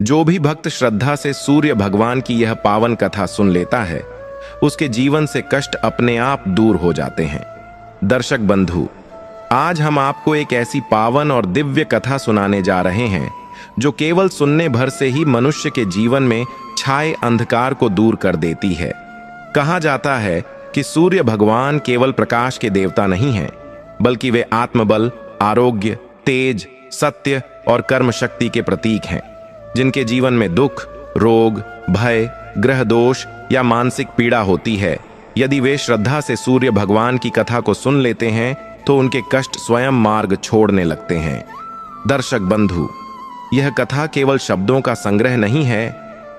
जो भी भक्त श्रद्धा से सूर्य भगवान की यह पावन कथा सुन लेता है, उसके जीवन से कष्ट अपने आप दूर हो जाते हैं। दर्शक बंधु, आज हम आपको एक ऐसी पावन और दिव्य कथा सुनाने जा रहे हैं जो केवल सुनने भर से ही मनुष्य के जीवन में छाए अंधकार को दूर कर देती है। कहा जाता है कि सूर्य भगवान केवल प्रकाश के देवता नहीं हैं, बल्कि वे आत्मबल, आरोग्य, तेज, सत्य और कर्म शक्ति के प्रतीक हैं। जिनके जीवन में दुख, रोग, भय, ग्रह दोष या मानसिक पीड़ा होती है, यदि वे श्रद्धा से सूर्य भगवान की कथा को सुन लेते हैं तो उनके कष्ट स्वयं मार्ग छोड़ने लगते हैं। दर्शक बंधु, यह कथा केवल शब्दों का संग्रह नहीं है,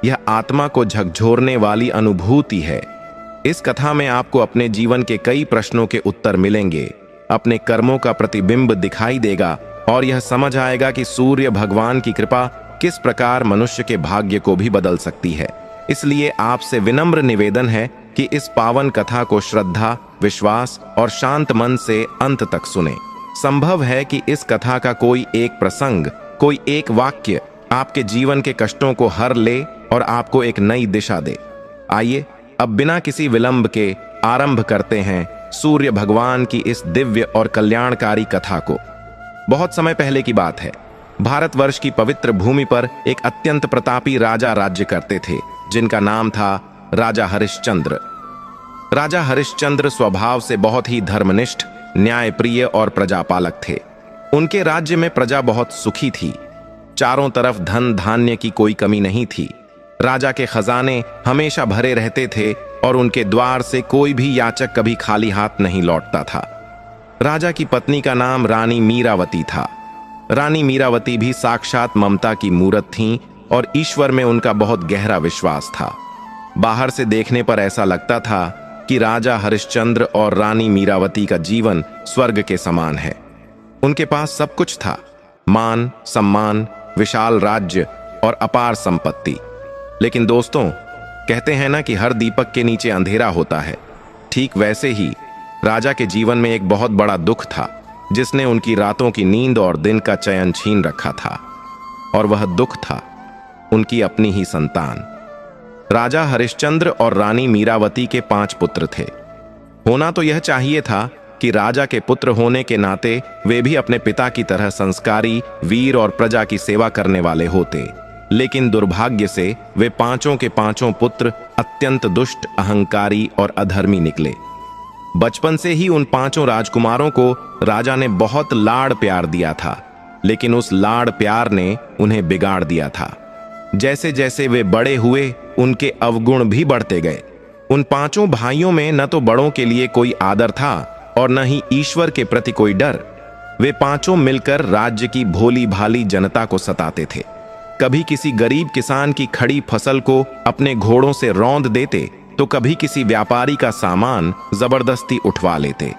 यह आत्मा को झकझोरने वाली अनुभूति है। इस कथा में आपको अपने जीवन के कई प्रश्नों के उत्तर मिलेंगे, अपने कर्मों का प्रतिबिंब दिखाई देगा और यह समझ आएगा कि सूर्य भगवान की कृपा किस प्रकार मनुष्य के भाग्य को भी बदल सकती है। इसलिए आपसे विनम्र निवेदन है कि इस पावन कथा को श्रद्धा, विश्वास और शांत मन से अंत तक सुने। संभव है कि इस कथा का कोई एक प्रसंग, कोई एक वाक्य आपके जीवन के कष्टों को हर ले और आपको एक नई दिशा दे। आइए अब बिना किसी विलंब के आरंभ करते हैं सूर्य भगवान की इस दिव्य और कल्याणकारी कथा को। बहुत समय पहले की बात है। भारतवर्ष की पवित्र भूमि पर एक अत्यंत प्रतापी राजा राज्य करते थे, जिनका नाम था राजा हरिश्चंद्र। राजा हरिश्चंद्र स्वभाव से बहुत ही धर्मनिष्ठ, न्यायप्रिय और प्रजापालक थे। उनके राज्य में प्रजा बहुत सुखी थी। चारों तरफ धन धान्य की कोई कमी नहीं थी। राजा के खजाने हमेशा भरे रहते थे और उनके द्वार से कोई भी याचक कभी खाली हाथ नहीं लौटता था। राजा की पत्नी का नाम रानी मीरावती था। रानी मीरावती भी साक्षात ममता की मूरत थीं और ईश्वर में उनका बहुत गहरा विश्वास था। बाहर से देखने पर ऐसा लगता था कि राजा हरिश्चंद्र और रानी मीरावती का जीवन स्वर्ग के समान है। उनके पास सब कुछ था, मान, सम्मान, विशाल राज्य और अपार संपत्ति। लेकिन दोस्तों, कहते हैं ना कि हर दीपक के नीचे अंधेरा होता है। ठीक वैसे ही राजा के जीवन में एक बहुत बड़ा दुख था, जिसने उनकी रातों की नींद और दिन का चयन छीन रखा था। और वह दुख था उनकी अपनी ही संतान। राजा हरिश्चंद्र और रानी मीरावती के 5 पुत्र थे। होना तो यह चाहिए था कि राजा के पुत्र होने के नाते वे भी अपने पिता की तरह संस्कारी, वीर और प्रजा की सेवा करने वाले होते। लेकिन दुर्भाग्य से वे 5 के 5 पुत्र अत्यंत दुष्ट, अहंकारी और अधर्मी निकले। बचपन से ही उन 5 राजकुमारों को राजा ने बहुत लाड़ प्यार दिया था, लेकिन उस लाड़ प्यार ने उन्हें बिगाड़ दिया था। जैसे जैसे वे बड़े हुए, उनके अवगुण भी बढ़ते गए। उन 5 भाइयों में न तो बड़ों के लिए कोई आदर था और न ही ईश्वर के प्रति कोई डर। वे 5 मिलकर राज्य की भोली भाली जनता को सताते थे। कभी किसी गरीब किसान की खड़ी फसल को अपने घोड़ों से रौंद देते, तो कभी किसी व्यापारी का सामान जबरदस्ती उठवा लेते।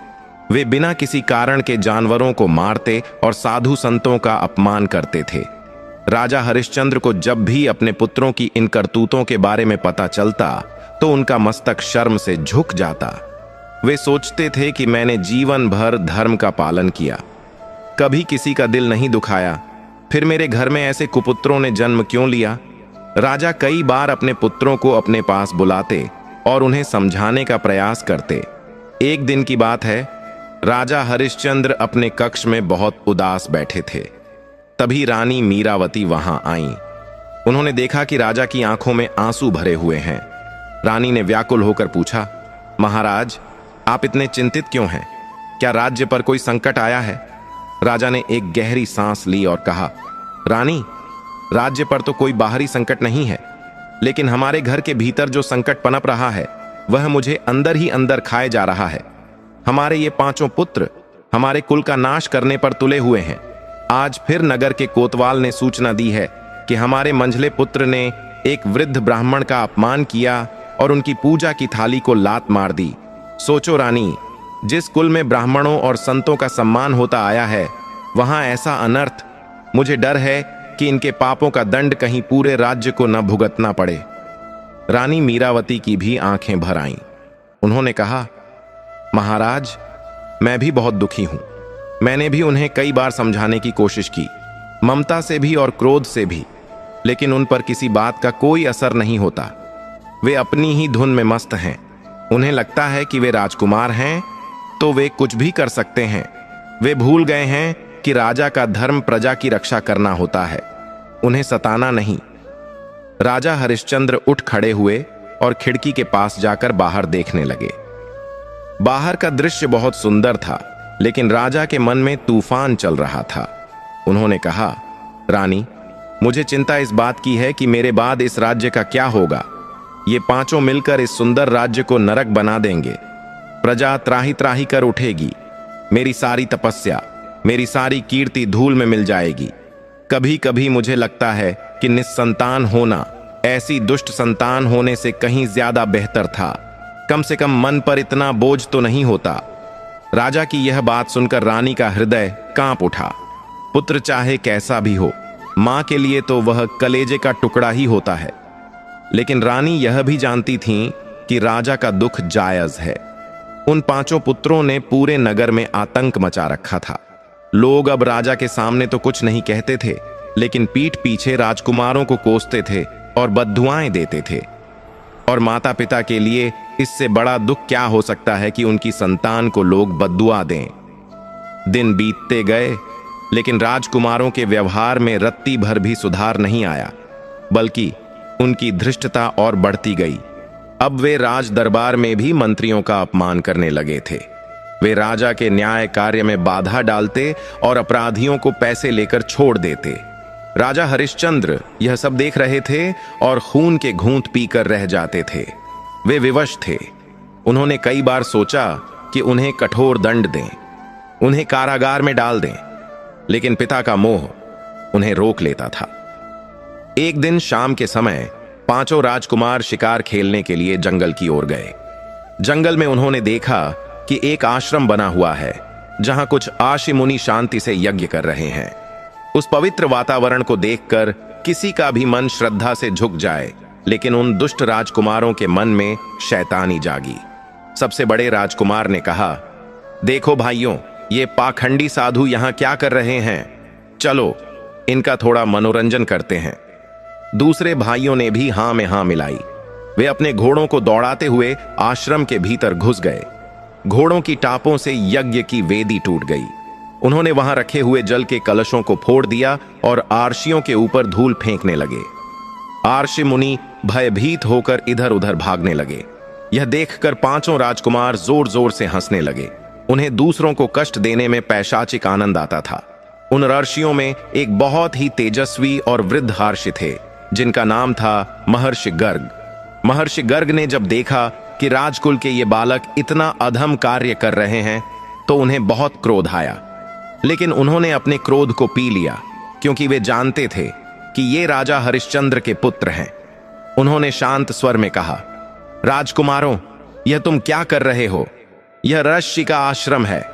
वे बिना किसी कारण के जानवरों को मारते और साधु संतों का अपमान करते थे। राजा हरिश्चंद्र को जब भी अपने पुत्रों की इन करतूतों के बारे में पता चलता, तो उनका मस्तक शर्म से झुक जाता। वे सोचते थे कि मैंने जीवन भर धर्म का पालन किया, कभी किसी का दिल नहीं दुखाया, फिर मेरे घर में ऐसे कुपुत्रों ने जन्म क्यों लिया। राजा कई बार अपने पुत्रों को अपने पास बुलाते और उन्हें समझाने का प्रयास करते। एक दिन की बात है, राजा हरिश्चंद्र अपने कक्ष में बहुत उदास बैठे थे। तभी रानी मीरावती वहां आईं। उन्होंने देखा कि राजा की आंखों में आंसू भरे हुए हैं। रानी ने व्याकुल होकर पूछा, महाराज, आप इतने चिंतित क्यों हैं? क्या राज्य पर कोई संकट आया है? राजा ने एक गहरी सांस ली और कहा, रानी, राज्य पर तो कोई बाहरी संकट नहीं है, लेकिन हमारे घर के भीतर जो संकट पनप रहा है, वह मुझे अंदर ही अंदर खाए जा रहा है। हमारे ये 5 पुत्र हमारे कुल का नाश करने पर तुले हुए हैं। आज फिर नगर के कोतवाल ने सूचना दी है कि हमारे मंझले पुत्र ने एक वृद्ध ब्राह्मण का अपमान किया और उनकी पूजा की थाली को लात मार दी। सोचो रानी, जिस कुल में ब्राह्मणों और संतों का सम्मान होता आया है, वहां ऐसा अनर्थ। मुझे डर है कि इनके पापों का दंड कहीं पूरे राज्य को न भुगतना पड़े। रानी मीरावती की भी आंखें भर आईं। उन्होंने कहा, महाराज, मैं भी बहुत दुखी हूं। मैंने भी उन्हें कई बार समझाने की कोशिश की, ममता से भी और क्रोध से भी, लेकिन उन पर किसी बात का कोई असर नहीं होता। वे अपनी ही धुन में मस्त हैं। उन्हें लगता है कि वे राजकुमार हैं तो वे कुछ भी कर सकते हैं। वे भूल गए हैं कि राजा का धर्म प्रजा की रक्षा करना होता है, उन्हें सताना नहीं। राजा हरिश्चंद्र उठ खड़े हुए और खिड़की के पास जाकर बाहर देखने लगे। बाहर का दृश्य बहुत सुंदर था, लेकिन राजा के मन में तूफान चल रहा था। उन्होंने कहा, रानी, मुझे चिंता इस बात की है कि मेरे बाद इस राज्य का क्या होगा। ये पांचों मिलकर इस सुंदर राज्य को नरक बना देंगे। प्रजा त्राही त्राही कर उठेगी। मेरी सारी तपस्या, मेरी सारी कीर्ति धूल में मिल जाएगी। कभी कभी मुझे लगता है कि निस्संतान होना ऐसी दुष्ट संतान होने से कहीं ज्यादा बेहतर था। कम से कम मन पर इतना बोझ तो नहीं होता। राजा की यह बात सुनकर रानी का हृदय कांप उठा। पुत्र चाहे कैसा भी हो, मां के लिए तो वह कलेजे का टुकड़ा ही होता है। लेकिन रानी यह भी जानती थीं कि राजा का दुख जायज है। उन पांचों पुत्रों ने पूरे नगर में आतंक मचा रखा था। लोग अब राजा के सामने तो कुछ नहीं कहते थे, लेकिन पीठ पीछे राजकुमारों को कोसते थे और बद्दुआएं देते थे। और माता पिता के लिए इससे बड़ा दुख क्या हो सकता है कि उनकी संतान को लोग बद्दुआ दें। दिन बीतते गए, लेकिन राजकुमारों के व्यवहार में रत्ती भर भी सुधार नहीं आया, बल्कि उनकी धृष्टता और बढ़ती गई। अब वे राज दरबार में भी मंत्रियों का अपमान करने लगे थे। वे राजा के न्याय कार्य में बाधा डालते और अपराधियों को पैसे लेकर छोड़ देते। राजा हरिश्चंद्र यह सब देख रहे थे और खून के घूंट पीकर रह जाते थे। वे विवश थे। उन्होंने कई बार सोचा कि उन्हें कठोर दंड दें, उन्हें कारागार में डाल दें, लेकिन पिता का मोह उन्हें रोक लेता था। एक दिन शाम के समय पांचों राजकुमार शिकार खेलने के लिए जंगल की ओर गए। जंगल में उन्होंने देखा कि एक आश्रम बना हुआ है, जहां कुछ आशी मुनि शांति से यज्ञ कर रहे हैं। उस पवित्र वातावरण को देखकर किसी का भी मन श्रद्धा से झुक जाए, लेकिन उन दुष्ट राजकुमारों के मन में शैतानी जागी। सबसे बड़े राजकुमार ने कहा, देखो भाइयों, ये पाखंडी साधु यहां क्या कर रहे हैं? चलो इनका थोड़ा मनोरंजन करते हैं। दूसरे भाइयों ने भी हां में हां मिलाई। वे अपने घोड़ों को दौड़ाते हुए आश्रम के भीतर घुस गए। घोड़ों की टापों से यज्ञ की वेदी टूट गई। उन्होंने वहां रखे हुए जल के कलशों को फोड़ दिया और आरशियों के ऊपर धूल फेंकने लगे। आर्षि मुनि भयभीत होकर इधर उधर भागने लगे। यह देखकर पांचों राजकुमार जोर जोर से हंसने लगे। उन्हें दूसरों को कष्ट देने में पैशाचिक आनंद आता था। उन ऋषियों में एक बहुत ही तेजस्वी और वृद्ध महर्षि थे, जिनका नाम था महर्षि गर्ग। महर्षि गर्ग ने जब देखा कि राजकुल के ये बालक इतना अधम कार्य कर रहे हैं, तो उन्हें बहुत क्रोध आया। लेकिन उन्होंने अपने क्रोध को पी लिया, क्योंकि वे जानते थे कि ये राजा हरिश्चंद्र के पुत्र हैं। उन्होंने शांत स्वर में कहा, राजकुमारों, यह तुम क्या कर रहे हो? यह ऋषि का आश्रम है।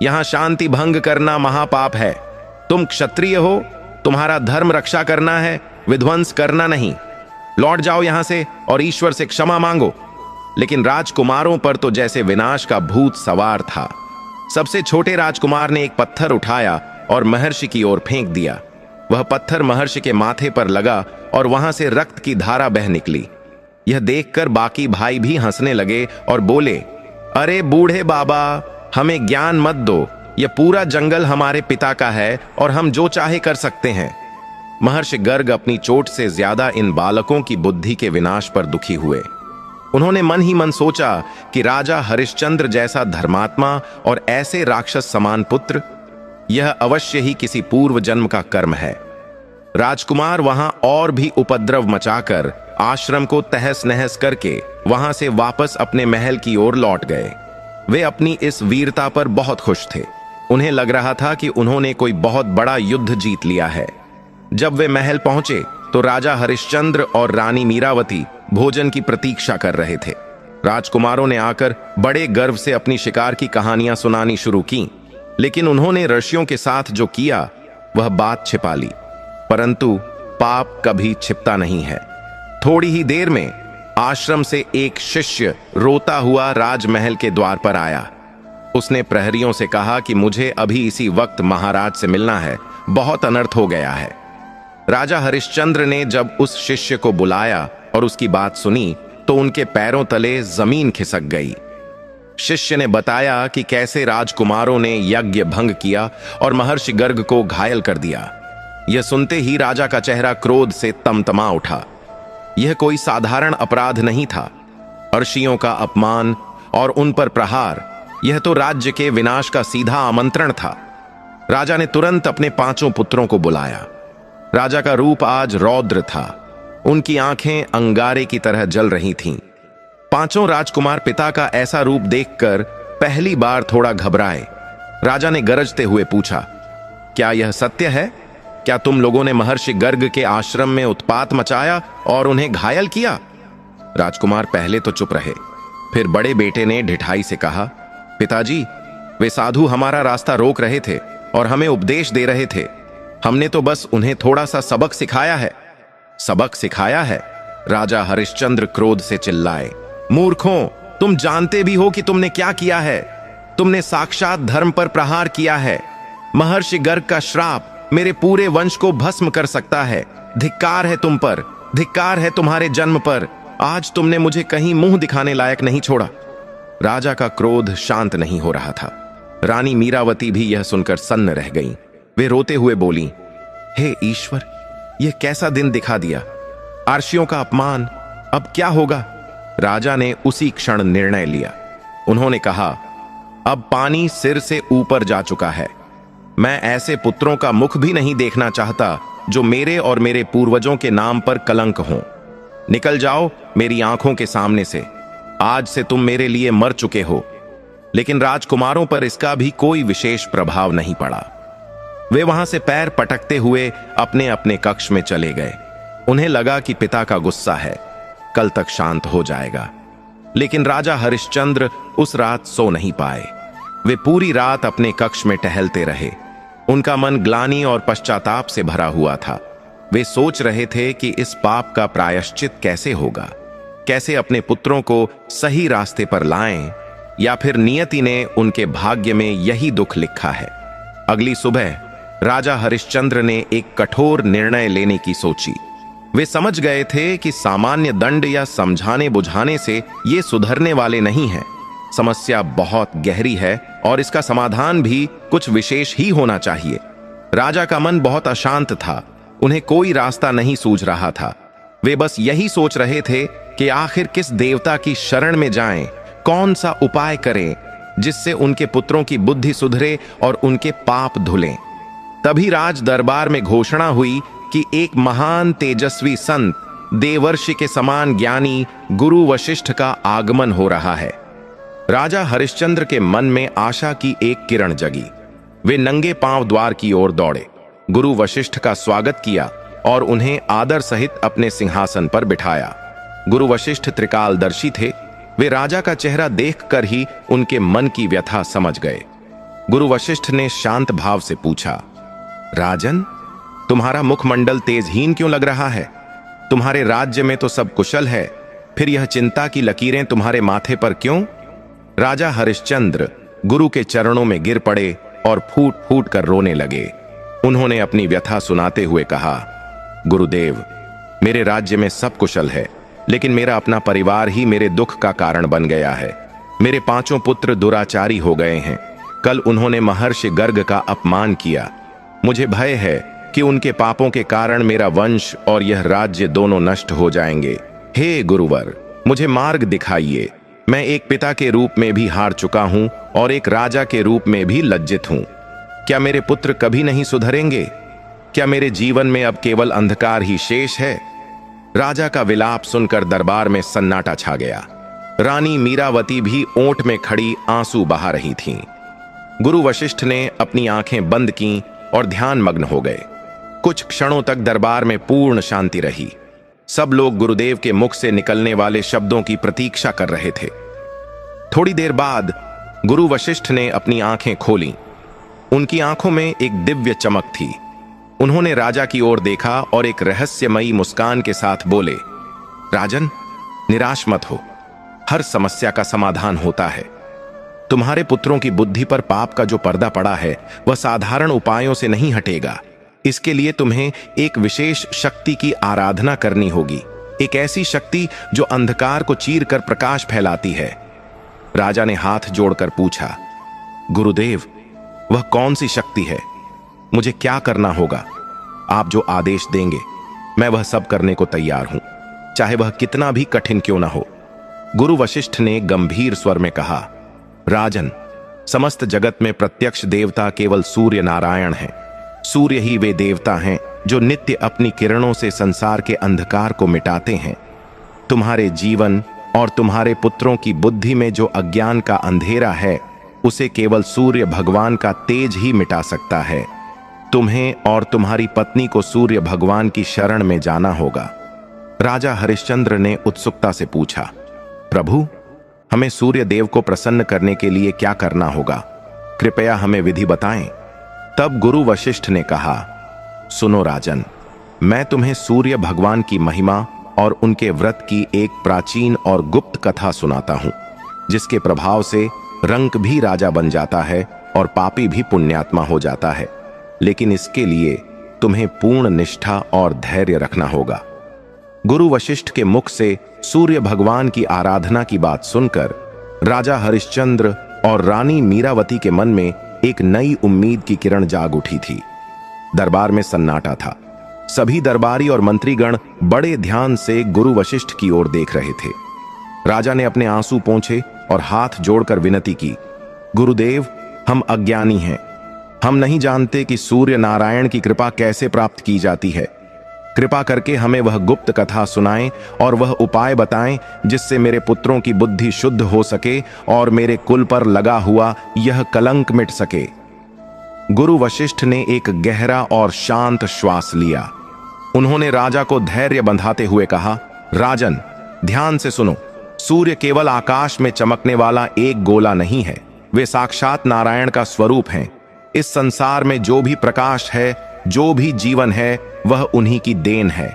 यहां शांति भंग करना महापाप है। तुम क्षत्रिय हो, तुम्हारा धर्म रक्षा करना है, विध्वंस करना नहीं। लौट जाओ यहां से और ईश्वर से क्षमा मांगो। लेकिन राजकुमारों पर तो जैसे विनाश का भूत सवार था। सबसे छोटे राजकुमार ने एक पत्थर उठाया और महर्षि की ओर फेंक दिया। वह पत्थर महर्षि के माथे पर लगा और वहां से रक्त की धारा बह निकली। यह देखकर बाकी भाई भी हंसने लगे और बोले, अरे बूढ़े बाबा, हमें ज्ञान मत दो। यह पूरा जंगल हमारे पिता का है और हम जो चाहे कर सकते हैं। महर्षि गर्ग अपनी चोट से ज्यादा इन बालकों की बुद्धि के विनाश पर दुखी हुए। उन्होंने मन ही मन सोचा कि राजा हरिश्चंद्र जैसा धर्मात्मा और ऐसे राक्षस समान पुत्र, यह अवश्य ही किसी पूर्व जन्म का कर्म है। राजकुमार वहां और भी उपद्रव मचाकर आश्रम को तहस नहस करके वहां से वापस अपने महल की ओर लौट गए। वे अपनी इस वीरता पर बहुत खुश थे। उन्हें लग रहा था कि उन्होंने कोई बहुत बड़ा युद्ध जीत लिया है। जब वे महल पहुंचे तो राजा हरिश्चंद्र और रानी मीरावती भोजन की प्रतीक्षा कर रहे थे। राजकुमारों ने आकर बड़े गर्व से अपनी शिकार की कहानियां सुनानी शुरू की, लेकिन उन्होंने ऋषियों के साथ जो किया वह बात छिपा ली। परंतु पाप कभी छिपता नहीं है। थोड़ी ही देर में आश्रम से एक शिष्य रोता हुआ राजमहल के द्वार पर आया। उसने प्रहरियों से कहा कि मुझे अभी इसी वक्त महाराज से मिलना है, बहुत अनर्थ हो गया है। राजा हरिश्चंद्र ने जब उस शिष्य को बुलाया और उसकी बात सुनी तो उनके पैरों तले जमीन खिसक गई। शिष्य ने बताया कि कैसे राजकुमारों ने यज्ञ भंग किया और महर्षि गर्ग को घायल कर दिया। यह सुनते ही राजा का चेहरा क्रोध से तमतमा उठा। यह कोई साधारण अपराध नहीं था। ऋषियों का अपमान और उन पर प्रहार, यह तो राज्य के विनाश का सीधा आमंत्रण था। राजा ने तुरंत अपने 5 पुत्रों को बुलाया। राजा का रूप आज रौद्र था। उनकी आंखें अंगारे की तरह जल रही थीं। 5 राजकुमार पिता का ऐसा रूप देखकर पहली बार थोड़ा घबराए। राजा ने गरजते हुए पूछा, क्या यह सत्य है? क्या तुम लोगों ने महर्षि गर्ग के आश्रम में उत्पात मचाया और उन्हें घायल किया? राजकुमार पहले तो चुप रहे, फिर बड़े बेटे ने ढिठाई से कहा, पिताजी, वे साधु हमारा रास्ता रोक रहे थे और हमें उपदेश दे रहे थे। हमने तो बस उन्हें थोड़ा सा सबक सिखाया है। सबक सिखाया है? राजा हरिश्चंद्र क्रोध से चिल्लाए, मूर्खों, तुम जानते भी हो कि तुमने क्या किया है। तुमने साक्षात धर्म पर प्रहार किया है। महर्षि गर्ग का श्राप मेरे पूरे वंश को भस्म कर सकता है। धिक्कार है तुम पर, धिक्कार है तुम्हारे जन्म पर। आज तुमने मुझे कहीं मुंह दिखाने लायक नहीं छोड़ा। राजा का क्रोध शांत नहीं हो रहा था। रानी मीरावती भी यह सुनकर सन्न रह गईं। वे रोते हुए बोलीं, हे ईश्वर, यह कैसा दिन दिखा दिया। आर्षियों का अपमान, अब क्या होगा? राजा ने उसी क्षण निर्णय लिया। उन्होंने कहा, अब पानी सिर से ऊपर जा चुका है। मैं ऐसे पुत्रों का मुख भी नहीं देखना चाहता जो मेरे और मेरे पूर्वजों के नाम पर कलंक हों। निकल जाओ मेरी आंखों के सामने से। आज से तुम मेरे लिए मर चुके हो। लेकिन राजकुमारों पर इसका भी कोई विशेष प्रभाव नहीं पड़ा। वे वहां से पैर पटकते हुए अपने अपने कक्ष में चले गए। उन्हें लगा कि पिता का गुस्सा है, कल तक शांत हो जाएगा। लेकिन राजा हरिश्चंद्र उस रात सो नहीं पाए। वे पूरी रात अपने कक्ष में टहलते रहे। उनका मन ग्लानि और पश्चाताप से भरा हुआ था। वे सोच रहे थे कि इस पाप का प्रायश्चित कैसे होगा, कैसे अपने पुत्रों को सही रास्ते पर लाएं, या फिर नियति ने उनके भाग्य में यही दुख लिखा है। अगली सुबह राजा हरिश्चंद्र ने एक कठोर निर्णय लेने की सोची। वे समझ गए थे कि सामान्य दंड या समझाने बुझाने से ये सुधरने वाले नहीं हैं। समस्या बहुत गहरी है और इसका समाधान भी कुछ विशेष ही होना चाहिए। राजा का मन बहुत अशांत था। उन्हें कोई रास्ता नहीं सूझ रहा था। वे बस यही सोच रहे थे कि आखिर किस देवता की शरण में जाएं, कौन सा उपाय करें जिससे उनके पुत्रों की बुद्धि सुधरे और उनके पाप धुलें। तभी राज दरबार में घोषणा हुई कि एक महान तेजस्वी संत, देवर्षि के समान ज्ञानी गुरु वशिष्ठ का आगमन हो रहा है। राजा हरिश्चंद्र के मन में आशा की एक किरण जगी। वे नंगे पांव द्वार की ओर दौड़े, गुरु वशिष्ठ का स्वागत किया और उन्हें आदर सहित अपने सिंहासन पर बिठाया। गुरु वशिष्ठ त्रिकालदर्शी थे। वे राजा का चेहरा देखकर ही उनके मन की व्यथा समझ गए। गुरु वशिष्ठ ने शांत भाव से पूछा, राजन, तुम्हारा मुखमंडल तेजहीन क्यों लग रहा है? तुम्हारे राज्य में तो सब कुशल है, फिर यह चिंता की लकीरें तुम्हारे माथे पर क्यों? राजा हरिश्चंद्र गुरु के चरणों में गिर पड़े और फूट फूट कर रोने लगे। उन्होंने अपनी व्यथा सुनाते हुए कहा, गुरुदेव, मेरे राज्य में सब कुशल है, लेकिन मेरा अपना परिवार ही मेरे दुख का कारण बन गया है। मेरे 5 पुत्र दुराचारी हो गए हैं। कल उन्होंने महर्षि गर्ग का अपमान किया। मुझे भय है कि उनके पापों के कारण मेरा वंश और यह राज्य दोनों नष्ट हो जाएंगे। हे गुरुवर, मुझे मार्ग दिखाइए। मैं एक पिता के रूप में भी हार चुका हूं और एक राजा के रूप में भी लज्जित हूं। क्या मेरे पुत्र कभी नहीं सुधरेंगे? क्या मेरे जीवन में अब केवल अंधकार ही शेष है? राजा का विलाप सुनकर दरबार में सन्नाटा छा गया। रानी मीरावती भी ओंठ में खड़ी आंसू बहा रही थीं। गुरु वशिष्ठ ने अपनी आंखें बंद कीं और ध्यान मग्न हो गए। कुछ क्षणों तक दरबार में पूर्ण शांति रही। सब लोग गुरुदेव के मुख से निकलने वाले शब्दों की प्रतीक्षा कर रहे थे। थोड़ी देर बाद गुरु वशिष्ठ ने अपनी आंखें खोलीं। उनकी आंखों में एक दिव्य चमक थी। उन्होंने राजा की ओर देखा और एक रहस्यमयी मुस्कान के साथ बोले, राजन, निराश मत हो। हर समस्या का समाधान होता है। तुम्हारे पुत्रों की बुद्धि पर पाप का जो पर्दा पड़ा है वह साधारण उपायों से नहीं हटेगा। इसके लिए तुम्हें एक विशेष शक्ति की आराधना करनी होगी, एक ऐसी शक्ति जो अंधकार को चीर कर प्रकाश फैलाती है। राजा ने हाथ जोड़कर पूछा, गुरुदेव, वह कौन सी शक्ति है? मुझे क्या करना होगा? आप जो आदेश देंगे मैं वह सब करने को तैयार हूं, चाहे वह कितना भी कठिन क्यों ना हो। गुरु वशिष्ठ ने गंभीर स्वर में कहा, राजन, समस्त जगत में प्रत्यक्ष देवता केवल सूर्य नारायण हैं। सूर्य ही वे देवता हैं जो नित्य अपनी किरणों से संसार के अंधकार को मिटाते हैं। तुम्हारे जीवन और तुम्हारे पुत्रों की बुद्धि में जो अज्ञान का अंधेरा है, उसे केवल सूर्य भगवान का तेज ही मिटा सकता है। तुम्हें और तुम्हारी पत्नी को सूर्य भगवान की शरण में जाना होगा। राजा हरिश्चंद्र ने उत्सुकता से पूछा, प्रभु, हमें सूर्य देव को प्रसन्न करने के लिए क्या करना होगा? कृपया हमें विधि बताएं। तब गुरु वशिष्ठ ने कहा, सुनो राजन, मैं तुम्हें सूर्य भगवान की महिमा और उनके व्रत की एक प्राचीन और गुप्त कथा सुनाता हूं, जिसके प्रभाव से रंक भी राजा बन जाता है और पापी भी पुण्यात्मा हो जाता है। लेकिन इसके लिए तुम्हें पूर्ण निष्ठा और धैर्य रखना होगा। गुरु वशिष्ठ के मुख से सूर्य भगवान की आराधना की बात सुनकर राजा हरिश्चंद्र और रानी मीरावती के मन में एक नई उम्मीद की किरण जाग उठी थी। दरबार में सन्नाटा था। सभी दरबारी और मंत्रीगण बड़े ध्यान से गुरु वशिष्ठ की ओर देख रहे थे। राजा ने अपने आंसू पोंछे और हाथ जोड़कर विनती की, गुरुदेव, हम अज्ञानी हैं। हम नहीं जानते कि सूर्य नारायण की कृपा कैसे प्राप्त की जाती है। कृपा करके हमें वह गुप्त कथा सुनाएं और वह उपाय बताएं जिससे मेरे पुत्रों की बुद्धि शुद्ध हो सके और मेरे कुल पर लगा हुआ यह कलंक मिट सके। गुरु वशिष्ठ ने एक गहरा और शांत श्वास लिया। उन्होंने राजा को धैर्य बंधाते हुए कहा, राजन, ध्यान से सुनो। सूर्य केवल आकाश में चमकने वाला एक गोला नहीं है, वे साक्षात नारायण का स्वरूप हैं। इस संसार में जो भी प्रकाश है, जो भी जीवन है, वह उन्हीं की देन है।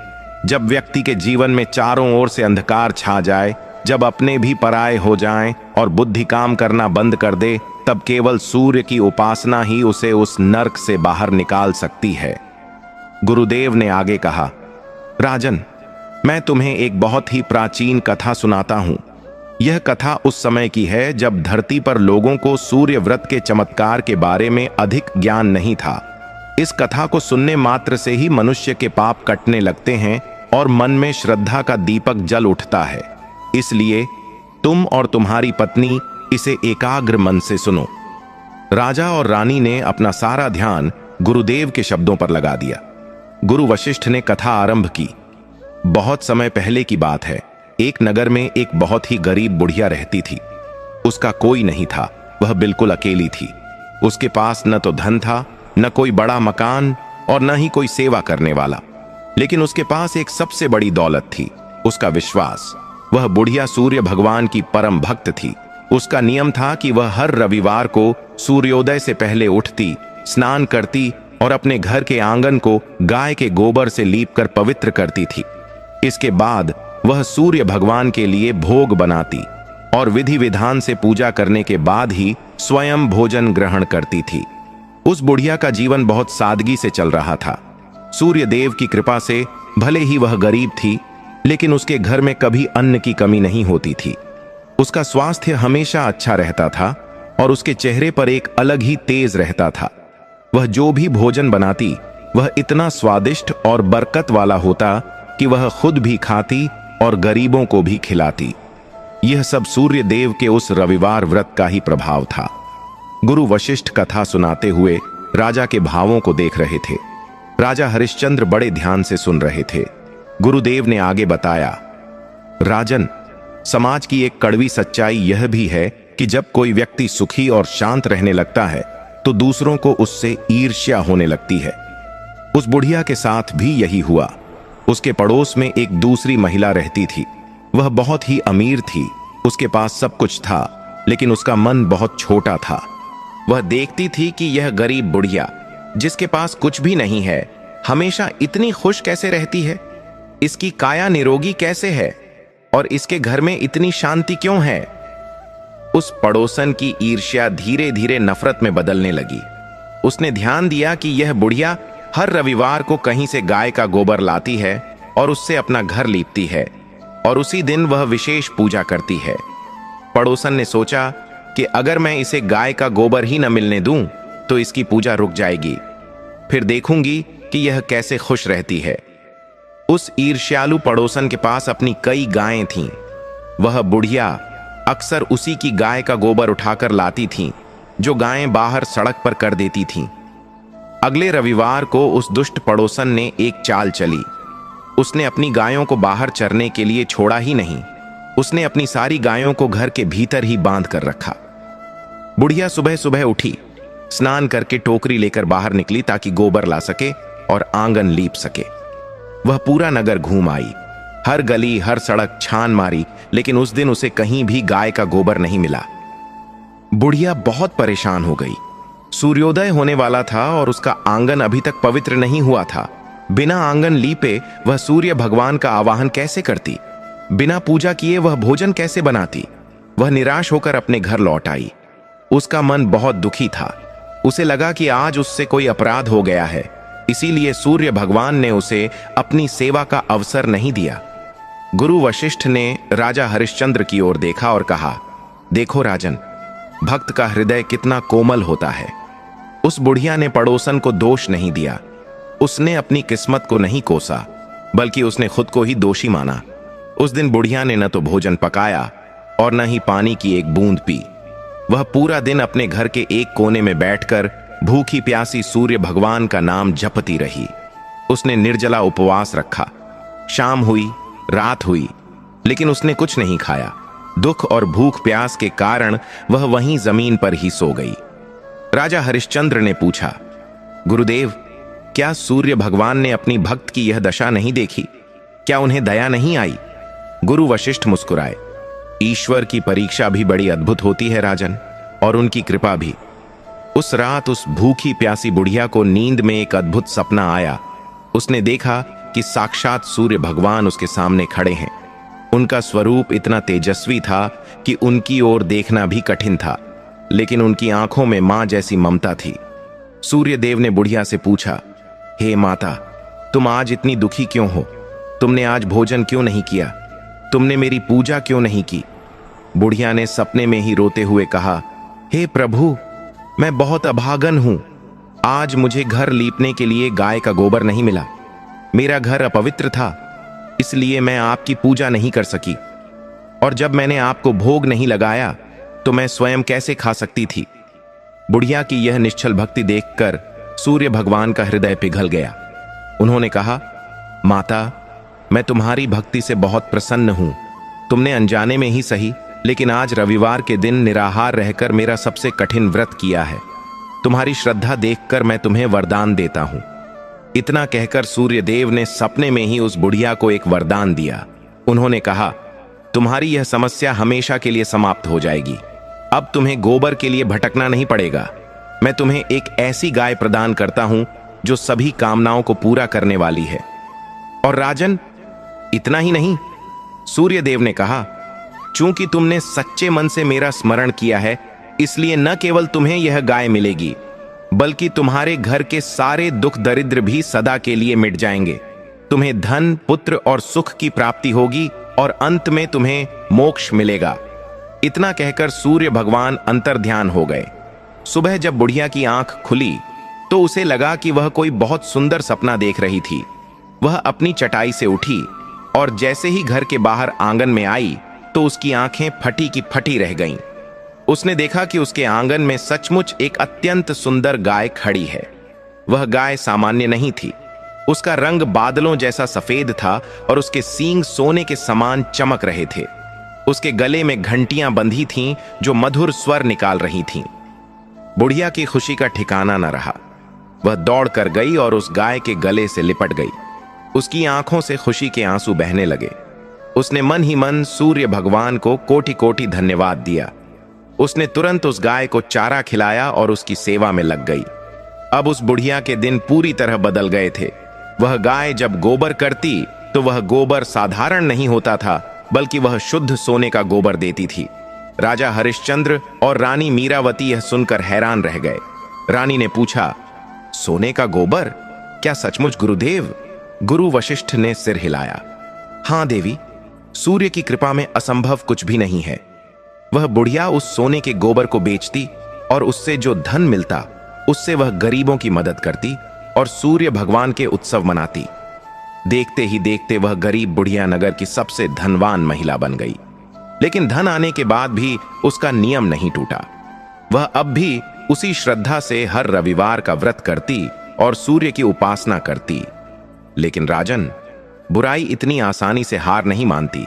जब व्यक्ति के जीवन में चारों ओर से अंधकार छा जाए, जब अपने भी पराये हो जाएं और बुद्धि काम करना बंद कर दे, तब केवल सूर्य की उपासना ही उसे उस नर्क से बाहर निकाल सकती है। गुरुदेव ने आगे कहा, राजन, मैं तुम्हें एक बहुत ही प्राचीन कथा सुनाता हूं। यह कथा उस समय की है जब धरती पर लोगों को सूर्य व्रत के चमत्कार के बारे में अधिक ज्ञान नहीं था। इस कथा को सुनने मात्र से ही मनुष्य के पाप कटने लगते हैं और मन में श्रद्धा का दीपक जल उठता है। इसलिए तुम और तुम्हारी पत्नी इसे एकाग्र मन से सुनो। राजा और रानी ने अपना सारा ध्यान गुरुदेव के शब्दों पर लगा दिया। गुरु वशिष्ठ ने कथा आरंभ की। बहुत समय पहले की बात है। एक नगर में एक बहुत ही गरीब बुढ़िया रहती थी। उसका कोई नहीं था, वह बिल्कुल अकेली थी। उसके पास न तो धन था, न कोई बड़ा मकान और न ही कोई सेवा करने वाला। लेकिन उसके पास एक सबसे बड़ी दौलत थी, उसका विश्वास। वह बुढ़िया सूर्य भगवान की परम भक्त थी। उसका नियम था कि वह हर रविवार को सूर्योदय से पहले उठती, स्नान करती और अपने घर के आंगन को गाय के गोबर से लीपकर पवित्र करती थी। इसके बाद वह सूर्य भगवान के लिए भोग बनाती और विधि विधान से पूजा करने के बाद ही स्वयं भोजन ग्रहण करती थी। उस बुढ़िया का जीवन बहुत सादगी से चल रहा था। सूर्य देव की कृपा से भले ही वह गरीब थी, लेकिन उसके घर में कभी अन्न की कमी नहीं होती थी। उसका स्वास्थ्य हमेशा अच्छा रहता था और उसके चेहरे पर एक अलग ही तेज रहता था। वह जो भी भोजन बनाती, वह इतना स्वादिष्ट और बरकत वाला होता कि वह खुद भी खाती और गरीबों को भी खिलाती। यह सब सूर्य देव के उस रविवार व्रत का ही प्रभाव था। गुरु वशिष्ठ कथा सुनाते हुए राजा के भावों को देख रहे थे। राजा हरिश्चंद्र बड़े ध्यान से सुन रहे थे। गुरुदेव ने आगे बताया, राजन, समाज की एक कड़वी सच्चाई यह भी है कि जब कोई व्यक्ति सुखी और शांत रहने लगता है तो दूसरों को उससे ईर्ष्या होने लगती है। उस बुढ़िया के साथ भी यही हुआ। उसके पड़ोस में एक दूसरी महिला रहती थी। वह बहुत ही अमीर थी, उसके पास सब कुछ था, लेकिन उसका मन बहुत छोटा था। वह देखती थी कि यह गरीब बुढ़िया, जिसके पास कुछ भी नहीं है, हमेशा इतनी खुश कैसे रहती है। इसकी काया निरोगी कैसे है और इसके घर में इतनी शांति क्यों है। उस पड़ोसन की ईर्ष्या धीरे धीरे नफरत में बदलने लगी। उसने ध्यान दिया कि यह बुढ़िया हर रविवार को कहीं से गाय का गोबर लाती है और उससे अपना घर लीपती है और उसी दिन वह विशेष पूजा करती है। पड़ोसन ने सोचा कि अगर मैं इसे गाय का गोबर ही न मिलने दूं तो इसकी पूजा रुक जाएगी, फिर देखूंगी कि यह कैसे खुश रहती है। उस ईर्ष्यालु पड़ोसन के पास अपनी कई गायें थीं। वह बुढ़िया अक्सर उसी की गाय का गोबर उठाकर लाती थीं, जो गायें बाहर सड़क पर कर देती थीं। अगले रविवार को उस दुष्ट पड़ोसन ने एक चाल चली। उसने अपनी गायों को बाहर चरने के लिए छोड़ा ही नहीं, उसने अपनी सारी गायों को घर के भीतर ही बांध कर रखा। बुढ़िया सुबह सुबह उठी, स्नान करके टोकरी लेकर बाहर निकली ताकि गोबर ला सके और आंगन लीप सके। वह पूरा नगर घूम आई, हर गली हर सड़क छान मारी, लेकिन उस दिन उसे कहीं भी गाय का गोबर नहीं मिला। बुढ़िया बहुत परेशान हो गई। सूर्योदय होने वाला था और उसका आंगन अभी तक पवित्र नहीं हुआ था। बिना आंगन लीपे वह सूर्य भगवान का आवाहन कैसे करती? बिना पूजा किए वह भोजन कैसे बनाती? वह निराश होकर अपने घर लौट आई। उसका मन बहुत दुखी था। उसे लगा कि आज उससे कोई अपराध हो गया है, इसीलिए सूर्य भगवान ने उसे अपनी सेवा का अवसर नहीं दिया। गुरु वशिष्ठ ने राजा हरिश्चंद्र की ओर देखा और कहा, देखो राजन, भक्त का हृदय कितना कोमल होता है। उस बुढ़िया ने पड़ोसन को दोष नहीं दिया, उसने अपनी किस्मत को नहीं कोसा, बल्कि उसने खुद को ही दोषी माना। उस दिन बुढ़िया ने न तो भोजन पकाया और न ही पानी की एक बूंद पी। वह पूरा दिन अपने घर के एक कोने में बैठकर भूखी प्यासी सूर्य भगवान का नाम जपती रही। उसने निर्जला उपवास रखा। शाम हुई, रात हुई, लेकिन उसने कुछ नहीं खाया। दुख और भूख प्यास के कारण वह वहीं जमीन पर ही सो गई। राजा हरिश्चंद्र ने पूछा, गुरुदेव, क्या सूर्य भगवान ने अपनी भक्त की यह दशा नहीं देखी? क्या उन्हें दया नहीं आई? गुरु वशिष्ठ मुस्कुराए। ईश्वर की परीक्षा भी बड़ी अद्भुत होती है राजन, और उनकी कृपा भी। उस रात उस भूखी प्यासी बुढ़िया को नींद में एक अद्भुत सपना आया। उसने देखा कि साक्षात सूर्य भगवान उसके सामने खड़े हैं। उनका स्वरूप इतना तेजस्वी था कि उनकी ओर देखना भी कठिन था, लेकिन उनकी आंखों में मां जैसी ममता थी। सूर्य देव ने बुढ़िया से पूछा, हे माता, तुम आज इतनी दुखी क्यों हो? तुमने आज भोजन क्यों नहीं किया? तुमने मेरी पूजा क्यों नहीं की? बुढ़िया ने सपने में ही रोते हुए कहा, हे प्रभु, मैं बहुत अभागन हूं। आज मुझे घर लीपने के लिए गाय का गोबर नहीं मिला। मेरा घर अपवित्र था, इसलिए मैं आपकी पूजा नहीं कर सकी। और जब मैंने आपको भोग नहीं लगाया तो मैं स्वयं कैसे खा सकती थी? बुढ़िया की यह निश्चल भक्ति देखकर सूर्य भगवान का हृदय पिघल गया। उन्होंने कहा, माता, मैं तुम्हारी भक्ति से बहुत प्रसन्न हूं। तुमने अनजाने में ही सही, लेकिन आज रविवार के दिन निराहार रहकर मेरा सबसे कठिन व्रत किया है। तुम्हारी श्रद्धा देखकर मैं तुम्हें वरदान देता हूं। इतना कहकर सूर्य देव ने सपने में ही उस बुढ़िया को एक वरदान दिया। उन्होंने कहा, तुम्हारी यह समस्या हमेशा के लिए समाप्त हो जाएगी। अब तुम्हें गोबर के लिए भटकना नहीं पड़ेगा। मैं तुम्हें एक ऐसी गाय प्रदान करता हूं जो सभी कामनाओं को पूरा करने वाली है। और राजन, इतना ही नहीं, सूर्य देव ने कहा, चूंकि तुमने सच्चे मन से मेरा स्मरण किया है, इसलिए न केवल तुम्हें यह गाय मिलेगी, बल्कि तुम्हारे घर के सारे दुख दरिद्र भी सदा के लिए मिट जाएंगे। तुम्हें धन, पुत्र और सुख की प्राप्ति होगी और अंत में तुम्हें मोक्ष मिलेगा। इतना कहकर सूर्य भगवान अंतर्ध्यान हो गए। सुबह जब बुढ़िया की आंख खुली तो उसे लगा कि वह कोई बहुत सुंदर सपना देख रही थी। वह अपनी चटाई से उठी और जैसे ही घर के बाहर आंगन में आई तो उसकी आंखें फटी की फटी रह गईं। उसने देखा कि उसके आंगन में सचमुच एक अत्यंत सुंदर गाय खड़ी है। वह गाय सामान्य नहीं थी। उसका रंग बादलों जैसा सफेद था और उसके सींग सोने के समान चमक रहे थे। उसके गले में घंटियां बंधी थीं जो मधुर स्वर निकाल रही थीं। बुढ़िया की खुशी का ठिकाना न रहा। वह दौड़ कर गई और उस गाय के गले से लिपट गई। उसकी आंखों से खुशी के आंसू बहने लगे। उसने मन ही मन सूर्य भगवान को कोटि कोटि धन्यवाद दिया। उसने तुरंत उस गाय को चारा खिलाया और उसकी सेवा में लग गई। अब उस बुढ़िया के दिन पूरी तरह बदल गए थे। वह गाय जब गोबर करती तो वह गोबर साधारण नहीं होता था, बल्कि वह शुद्ध सोने का गोबर देती थी। राजा हरिश्चंद्र और रानी मीरावती यह सुनकर हैरान रह गए। रानी ने पूछा, सोने का गोबर? क्या सचमुच गुरुदेव? गुरु वशिष्ठ ने सिर हिलाया। हाँ देवी, सूर्य की कृपा में असंभव कुछ भी नहीं है। वह बुढ़िया उस सोने के गोबर को बेचती और उससे जो धन मिलता उससे वह गरीबों की मदद करती और सूर्य भगवान के उत्सव मनाती। देखते ही देखते वह गरीब बुढ़िया नगर की सबसे धनवान महिला बन गई। लेकिन धन आने के बाद भी उसका नियम नहीं टूटा। वह अब भी उसी श्रद्धा से हर रविवार का व्रत करती और सूर्य की उपासना करती। लेकिन राजन, बुराई इतनी आसानी से हार नहीं मानती।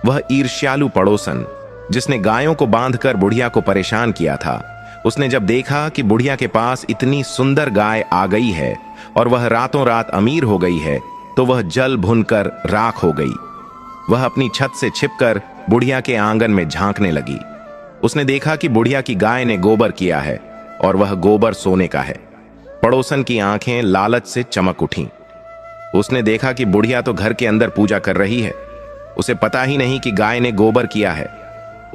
वह ईर्ष्यालु पड़ोसन, जिसने गायों को बांधकर बुढ़िया को परेशान किया था, उसने जब देखा कि बुढ़िया के पास इतनी सुंदर गाय आ गई है और वह रातों रात अमीर हो गई है, तो वह जल भुनकर राख हो गई। वह अपनी छत से छिपकर बुढ़िया के आंगन में झांकने लगी। उसने देखा कि बुढ़िया की गाय ने गोबर किया है और वह गोबर सोने का है। पड़ोसन की आंखें लालच से चमक उठीं। उसने देखा कि बुढ़िया तो घर के अंदर पूजा कर रही है, उसे पता ही नहीं कि गाय ने गोबर किया है।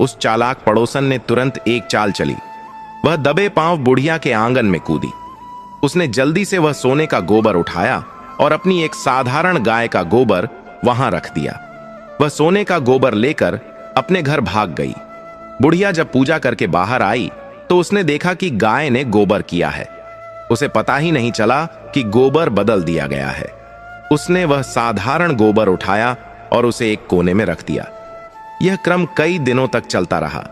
उस चालाक पड़ोसन ने तुरंत एक चाल चली। वह दबे पांव बुढ़िया के आंगन में कूदी। उसने जल्दी से वह सोने का गोबर उठाया और अपनी एक साधारण गाय का गोबर वहां रख दिया। वह सोने का गोबर लेकर अपने घर भाग गई। बुढ़िया जब पूजा करके बाहर आई तो उसने देखा कि गाय ने गोबर किया है। उसे पता ही नहीं चला कि गोबर बदल दिया गया है। उसने वह साधारण गोबर उठाया और उसे एक कोने में रख दिया। यह क्रम कई दिनों तक चलता रहा।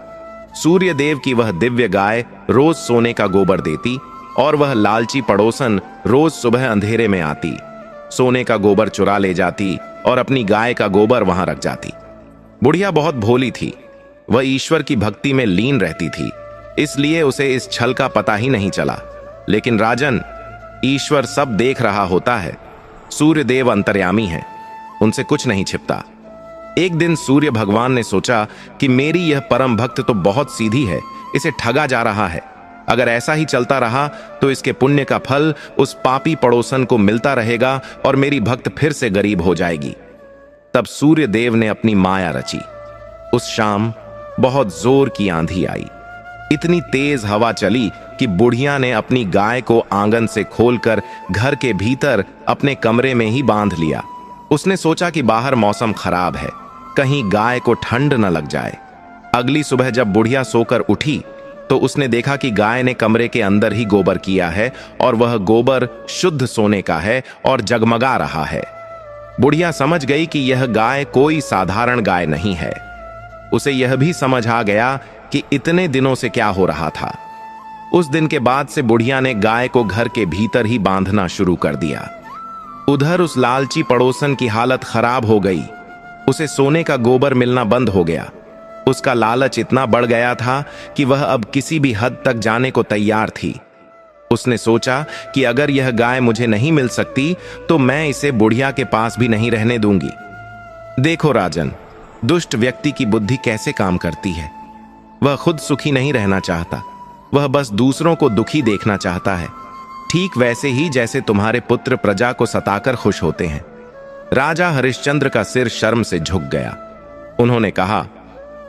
सूर्य देव की वह दिव्य गाय रोज सोने का गोबर देती और वह लालची पड़ोसन रोज सुबह अंधेरे में आती, सोने का गोबर चुरा ले जाती और अपनी गाय का गोबर वहां रख जाती। बुढ़िया बहुत भोली थी। वह ईश्वर की भक्ति में लीन रहती थी, इसलिए उसे इस छल का पता ही नहीं चला। लेकिन राजन, ईश्वर सब देख रहा होता है। सूर्य देव अंतर्यामी है, उनसे कुछ नहीं छिपता। एक दिन सूर्य भगवान ने सोचा कि मेरी यह परम भक्त तो बहुत सीधी है, इसे ठगा जा रहा है। अगर ऐसा ही चलता रहा तो इसके पुण्य का फल उस पापी पड़ोसन को मिलता रहेगा और मेरी भक्त फिर से गरीब हो जाएगी। तब सूर्य देव ने अपनी माया रची। उस शाम बहुत जोर की आंधी आई। इतनी तेज हवा चली कि बुढ़िया ने अपनी गाय को आंगन से खोलकर घर के भीतर अपने कमरे में ही बांध लिया। उसने सोचा कि बाहर मौसम खराब है, कहीं गाय को ठंड न लग जाए। अगली सुबह जब बुढ़िया सोकर उठी तो उसने देखा कि गाय ने कमरे के अंदर ही गोबर किया है और वह गोबर शुद्ध सोने का है और जगमगा रहा है। बुढ़िया समझ गई कि यह गाय कोई साधारण गाय नहीं है। उसे यह भी समझ आ गया कि इतने दिनों से क्या हो रहा था। उस दिन के बाद से बुढ़िया ने गाय को घर के भीतर ही बांधना शुरू कर दिया। उधर उस लालची पड़ोसन की हालत खराब हो गई। उसे सोने का गोबर मिलना बंद हो गया। उसका लालच इतना बढ़ गया था कि वह अब किसी भी हद तक जाने को तैयार थी। उसने सोचा कि अगर यह गाय मुझे नहीं मिल सकती तो मैं इसे बुढ़िया के पास भी नहीं रहने दूंगी। देखो राजन, दुष्ट व्यक्ति की बुद्धि कैसे काम करती है। वह खुद सुखी नहीं रहना चाहता, वह बस दूसरों को दुखी देखना चाहता है, ठीक वैसे ही जैसे तुम्हारे पुत्र प्रजा को सताकर खुश होते हैं। राजा हरिश्चंद्र का सिर शर्म से झुक गया। उन्होंने कहा,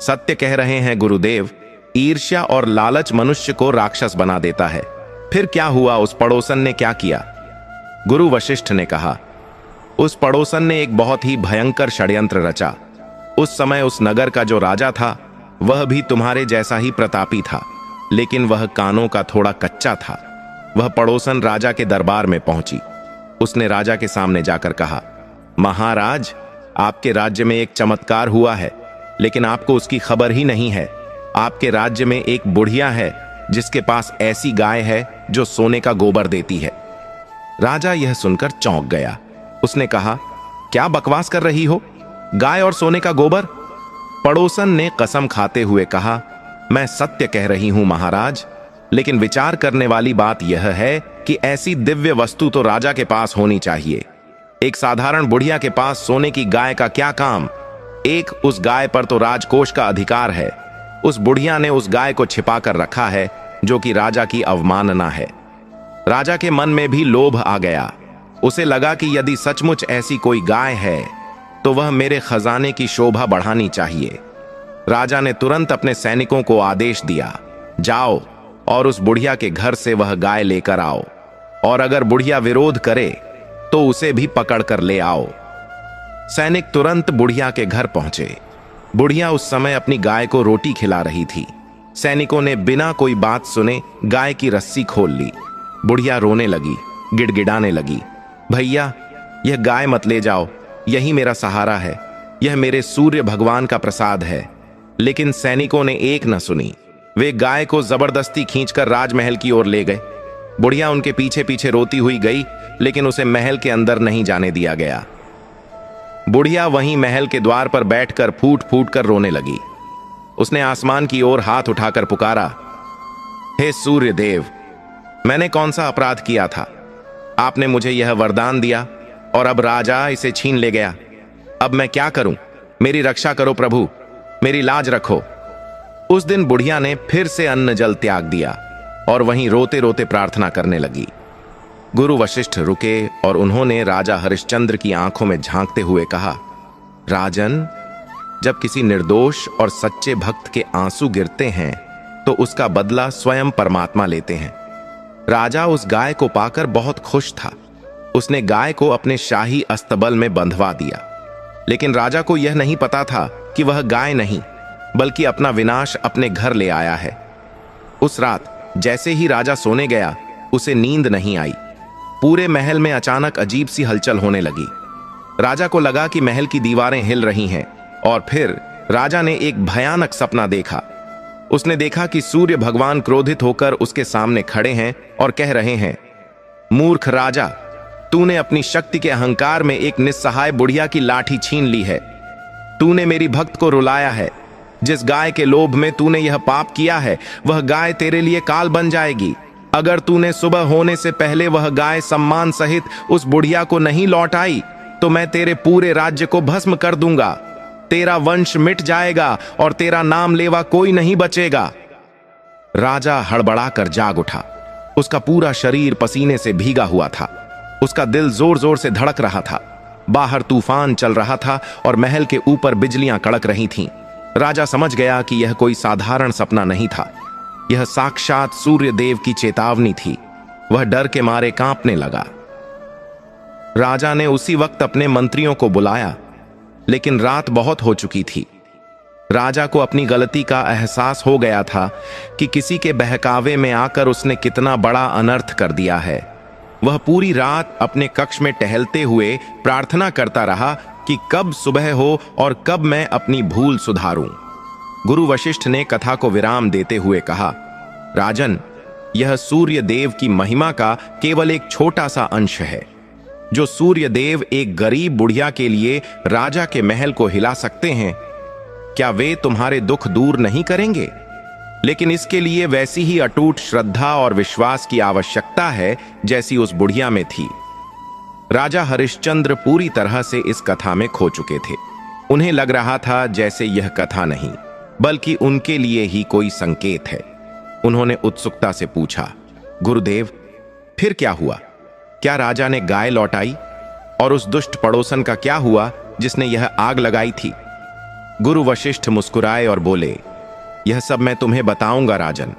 सत्य कह रहे हैं गुरुदेव, ईर्ष्या और लालच मनुष्य को राक्षस बना देता है। फिर क्या हुआ? उस पड़ोसन ने क्या किया? गुरु वशिष्ठ ने कहा, उस पड़ोसन ने एक बहुत ही भयंकर षड्यंत्र रचा। उस समय उस नगर का जो राजा था वह भी तुम्हारे जैसा ही प्रतापी था, लेकिन वह कानों का थोड़ा कच्चा था। वह पड़ोसन राजा के दरबार में पहुंची। उसने राजा के सामने जाकर कहा, महाराज, आपके राज्य में एक चमत्कार हुआ है, लेकिन आपको उसकी खबर ही नहीं है। आपके राज्य में एक बुढ़िया है जिसके पास ऐसी गाय है जो सोने का गोबर देती है। राजा यह सुनकर चौंक गया। उसने कहा, क्या बकवास कर रही हो? गाय और सोने का गोबर? पड़ोसन ने कसम खाते हुए कहा, मैं सत्य कह रही हूं महाराज, लेकिन विचार करने वाली बात यह है कि ऐसी दिव्य वस्तु तो राजा के पास होनी चाहिए। एक साधारण बुढ़िया के पास सोने की गाय का क्या काम? एक, उस गाय पर तो राजकोष का अधिकार है। उस बुढ़िया ने उस गाय को छिपा कर रखा है, जो कि राजा की अवमानना है। राजा के मन में भी लोभ आ गया। उसे लगा कि यदि सचमुच ऐसी कोई गाय है तो वह मेरे खजाने की शोभा बढ़ानी चाहिए। राजा ने तुरंत अपने सैनिकों को आदेश दिया, जाओ और उस बुढ़िया के घर से वह गाय लेकर आओ, और अगर बुढ़िया विरोध करे तो उसे भी पकड़ कर ले आओ। सैनिक तुरंत बुढ़िया के घर पहुंचे। बुढ़िया उस समय अपनी गाय को रोटी खिला रही थी। सैनिकों ने बिना कोई बात सुने गाय की रस्सी खोल ली। बुढ़िया रोने लगी, गिड़गिड़ाने लगी, भैया यह गाय मत ले जाओ, यही मेरा सहारा है, यह मेरे सूर्य भगवान का प्रसाद है। लेकिन सैनिकों ने एक न सुनी। वे गाय को जबरदस्ती खींचकर राजमहल की ओर ले गए। बुढ़िया उनके पीछे पीछे रोती हुई गई, लेकिन उसे महल के अंदर नहीं जाने दिया गया। बुढ़िया वहीं महल के द्वार पर बैठकर फूट फूट कर रोने लगी। उसने आसमान की ओर हाथ उठाकर पुकारा, हे सूर्य देव, मैंने कौन सा अपराध किया था? आपने मुझे यह वरदान दिया और अब राजा इसे छीन ले गया। अब मैं क्या करूं? मेरी रक्षा करो प्रभु, मेरी लाज रखो। उस दिन बुढ़िया ने फिर से अन्न जल त्याग दिया और वहीं रोते रोते प्रार्थना करने लगी। गुरु वशिष्ठ रुके और उन्होंने राजा हरिश्चंद्र की आंखों में झांकते हुए कहा, राजन, जब किसी निर्दोष और सच्चे भक्त के आंसू गिरते हैं तो उसका बदला स्वयं परमात्मा लेते हैं। राजा उस गाय को पाकर बहुत खुश था। उसने गाय को अपने शाही अस्तबल में बंधवा दिया। लेकिन राजा को यह नहीं पता था कि वह गाय नहीं, बल्कि अपना विनाश अपने घर ले आया है। उस रात जैसे ही राजा सोने गया, उसे नींद नहीं आई। पूरे महल में अचानक अजीब सी हलचल होने लगी। राजा को लगा कि महल की दीवारें हिल रही हैं और फिर राजा ने एक भयानक सपना देखा। उसने देखा कि सूर्य भगवान क्रोधित होकर उसके सामने खड़े हैं और कह रहे हैं, मूर्ख राजा, तूने अपनी शक्ति के अहंकार में एक निस्सहाय बुढ़िया की लाठी छीन ली है। तूने मेरी भक्त को रुलाया है। जिस गाय के लोभ में तूने यह पाप किया है, वह गाय तेरे लिए काल बन जाएगी। अगर तूने सुबह होने से पहले वह गाय सम्मान सहित उस बुढ़िया को नहीं लौटाई, तो मैं तेरे पूरे राज्य को भस्म कर दूंगा। तेरा वंश मिट जाएगा और तेरा नाम लेवा कोई नहीं बचेगा। राजा हड़बड़ाकर जाग उठा। उसका पूरा शरीर पसीने से भीगा हुआ था। उसका दिल जोर जोर से धड़क रहा था। बाहर तूफान चल रहा था और महल के ऊपर बिजलियां कड़क रही थीं। राजा समझ गया कि यह कोई साधारण सपना नहीं था। यह साक्षात सूर्य देव की चेतावनी थी। वह डर के मारे कांपने लगा। राजा ने उसी वक्त अपने मंत्रियों को बुलाया, लेकिन रात बहुत हो चुकी थी। राजा को अपनी गलती का एहसास हो गया था कि किसी के बहकावे में आकर उसने कितना बड़ा अनर्थ कर दिया है। वह पूरी रात अपने कक्ष में टहलते हुए प्रार्थना करता रहा कि कब सुबह हो और कब मैं अपनी भूल सुधारूं। गुरु वशिष्ठ ने कथा को विराम देते हुए कहा, राजन, यह सूर्य देव की महिमा का केवल एक छोटा सा अंश है। जो सूर्य देव एक गरीब बुढ़िया के लिए राजा के महल को हिला सकते हैं, क्या वे तुम्हारे दुख दूर नहीं करेंगे? लेकिन इसके लिए वैसी ही अटूट श्रद्धा और विश्वास की आवश्यकता है जैसी उस बुढ़िया में थी। राजा हरिश्चंद्र पूरी तरह से इस कथा में खो चुके थे। उन्हें लग रहा था जैसे यह कथा नहीं, बल्कि उनके लिए ही कोई संकेत है। उन्होंने उत्सुकता से पूछा, गुरुदेव, फिर क्या हुआ? क्या राजा ने गाय लौटाई? और उस दुष्ट पड़ोसन का क्या हुआ जिसने यह आग लगाई थी? गुरु वशिष्ठ मुस्कुराए और बोले, यह सब मैं तुम्हें बताऊंगा राजन,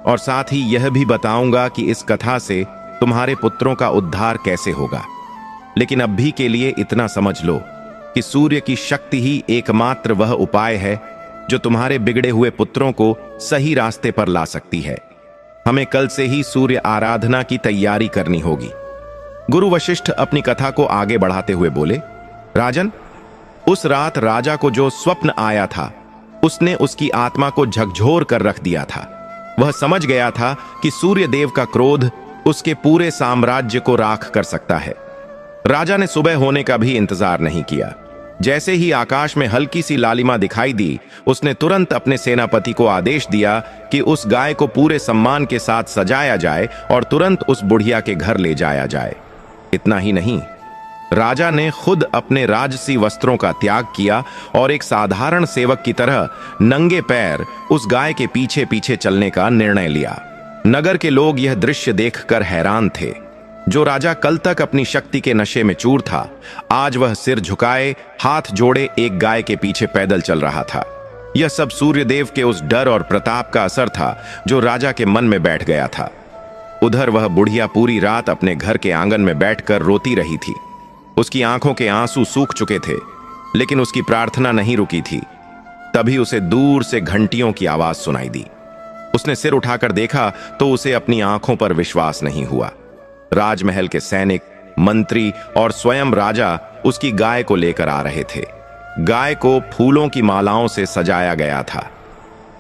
और साथ ही यह भी बताऊंगा कि इस कथा से तुम्हारे पुत्रों का उद्धार कैसे होगा। लेकिन अब भी के लिए इतना समझ लो कि सूर्य की शक्ति ही एकमात्र वह उपाय है जो तुम्हारे बिगड़े हुए पुत्रों को सही रास्ते पर ला सकती है। हमें कल से ही सूर्य आराधना की तैयारी करनी होगी। गुरु वशिष्ठ अपनी कथा को आगे बढ़ाते हुए बोले, राजन, उस रात राजा को जो स्वप्न आया था, उसने उसकी आत्मा को झकझोर कर रख दिया था। वह समझ गया था कि सूर्य देव का क्रोध उसके पूरे साम्राज्य को राख कर सकता है। राजा ने सुबह होने का भी इंतजार नहीं किया। जैसे ही आकाश में हल्की सी लालिमा दिखाई दी, उसने तुरंत अपने सेनापति को आदेश दिया कि उस गाय को पूरे सम्मान के साथ सजाया जाए और तुरंत उस बुढ़िया के घर ले जाया जाए। इतना ही नहीं, राजा ने खुद अपने राजसी वस्त्रों का त्याग किया और एक साधारण सेवक की तरह नंगे पैर उस गाय के पीछे पीछे चलने का निर्णय लिया। नगर के लोग यह दृश्य देखकर हैरान थे। जो राजा कल तक अपनी शक्ति के नशे में चूर था, आज वह सिर झुकाए हाथ जोड़े एक गाय के पीछे पैदल चल रहा था। यह सब सूर्यदेव के उस डर और प्रताप का असर था जो राजा के मन में बैठ गया था। उधर वह बुढ़िया पूरी रात अपने घर के आंगन में बैठकर रोती रही थी। उसकी आंखों के आंसू सूख चुके थे, लेकिन उसकी प्रार्थना नहीं रुकी थी। तभी उसे दूर से घंटियों की आवाज सुनाई दी। उसने सिर उठाकर देखा तो उसे अपनी आंखों पर विश्वास नहीं हुआ। राजमहल के सैनिक, मंत्री और स्वयं राजा उसकी गाय को लेकर आ रहे थे। गाय को फूलों की मालाओं से सजाया गया था।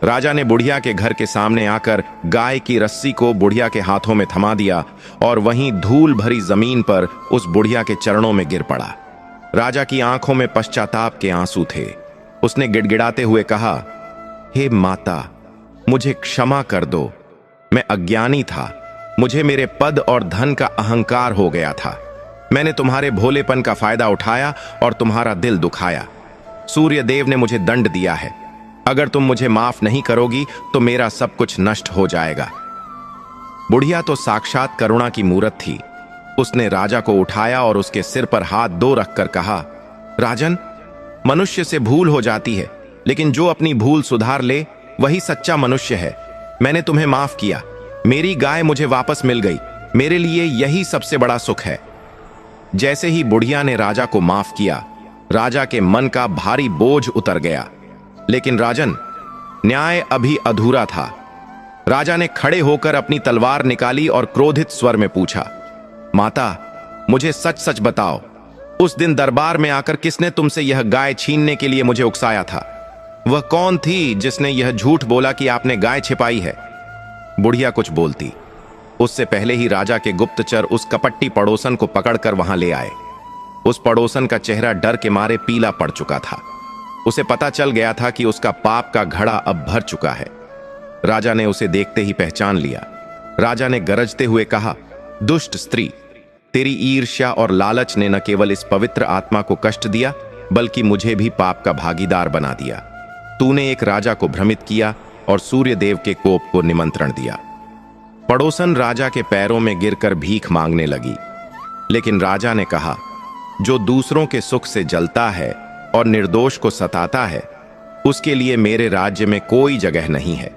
राजा ने बुढ़िया के घर के सामने आकर गाय की रस्सी को बुढ़िया के हाथों में थमा दिया और वहीं धूल भरी जमीन पर उस बुढ़िया के चरणों में गिर पड़ा। राजा की आंखों में पश्चाताप के आंसू थे। उसने गिड़गिड़ाते हुए कहा, हे माता, मुझे क्षमा कर दो। मैं अज्ञानी था। मुझे मेरे पद और धन का अहंकार हो गया था। मैंने तुम्हारे भोलेपन का फायदा उठाया और तुम्हारा दिल दुखाया। सूर्य देव ने मुझे दंड दिया है। अगर तुम मुझे माफ नहीं करोगी तो मेरा सब कुछ नष्ट हो जाएगा। बुढ़िया तो साक्षात करुणा की मूरत थी। उसने राजा को उठाया और उसके सिर पर हाथ दो रखकर कहा, राजन, मनुष्य से भूल हो जाती है, लेकिन जो अपनी भूल सुधार ले वही सच्चा मनुष्य है। मैंने तुम्हें माफ किया। मेरी गाय मुझे वापस मिल गई। मेरे लिए यही सबसे बड़ा सुख है। जैसे ही बुढ़िया ने राजा को माफ किया, राजा के मन का भारी बोझ उतर गया। लेकिन राजन, न्याय अभी अधूरा था। राजा ने खड़े होकर अपनी तलवार निकाली और क्रोधित स्वर में पूछा, माता, मुझे सच सच बताओ, उस दिन दरबार में आकर किसने तुमसे यह गाय छीनने के लिए मुझे उकसाया था? वह कौन थी जिसने यह झूठ बोला कि आपने गाय छिपाई है? बुढ़िया कुछ बोलती, उससे पहले ही राजा के गुप्तचर उस कपट्टी पड़ोसन को पकड़कर वहां ले आए। उस पड़ोसन का चेहरा डर के मारे पीला पड़ चुका था। उसे पता चल गया था कि उसका पाप का घड़ा अब भर चुका है। राजा ने उसे देखते ही पहचान लिया। राजा ने गरजते हुए कहा, दुष्ट स्त्री, तेरी ईर्ष्या और लालच ने न केवल इस पवित्र आत्मा को कष्ट दिया, बल्कि मुझे भी पाप का भागीदार बना दिया। तूने एक राजा को भ्रमित किया और सूर्य देव के कोप को निमंत्रण दिया। पड़ोसन राजा के पैरों में गिरकर भीख मांगने लगी, लेकिन राजा ने कहा, जो दूसरों के सुख से जलता है और निर्दोष को सताता है, उसके लिए मेरे राज्य में कोई जगह नहीं है।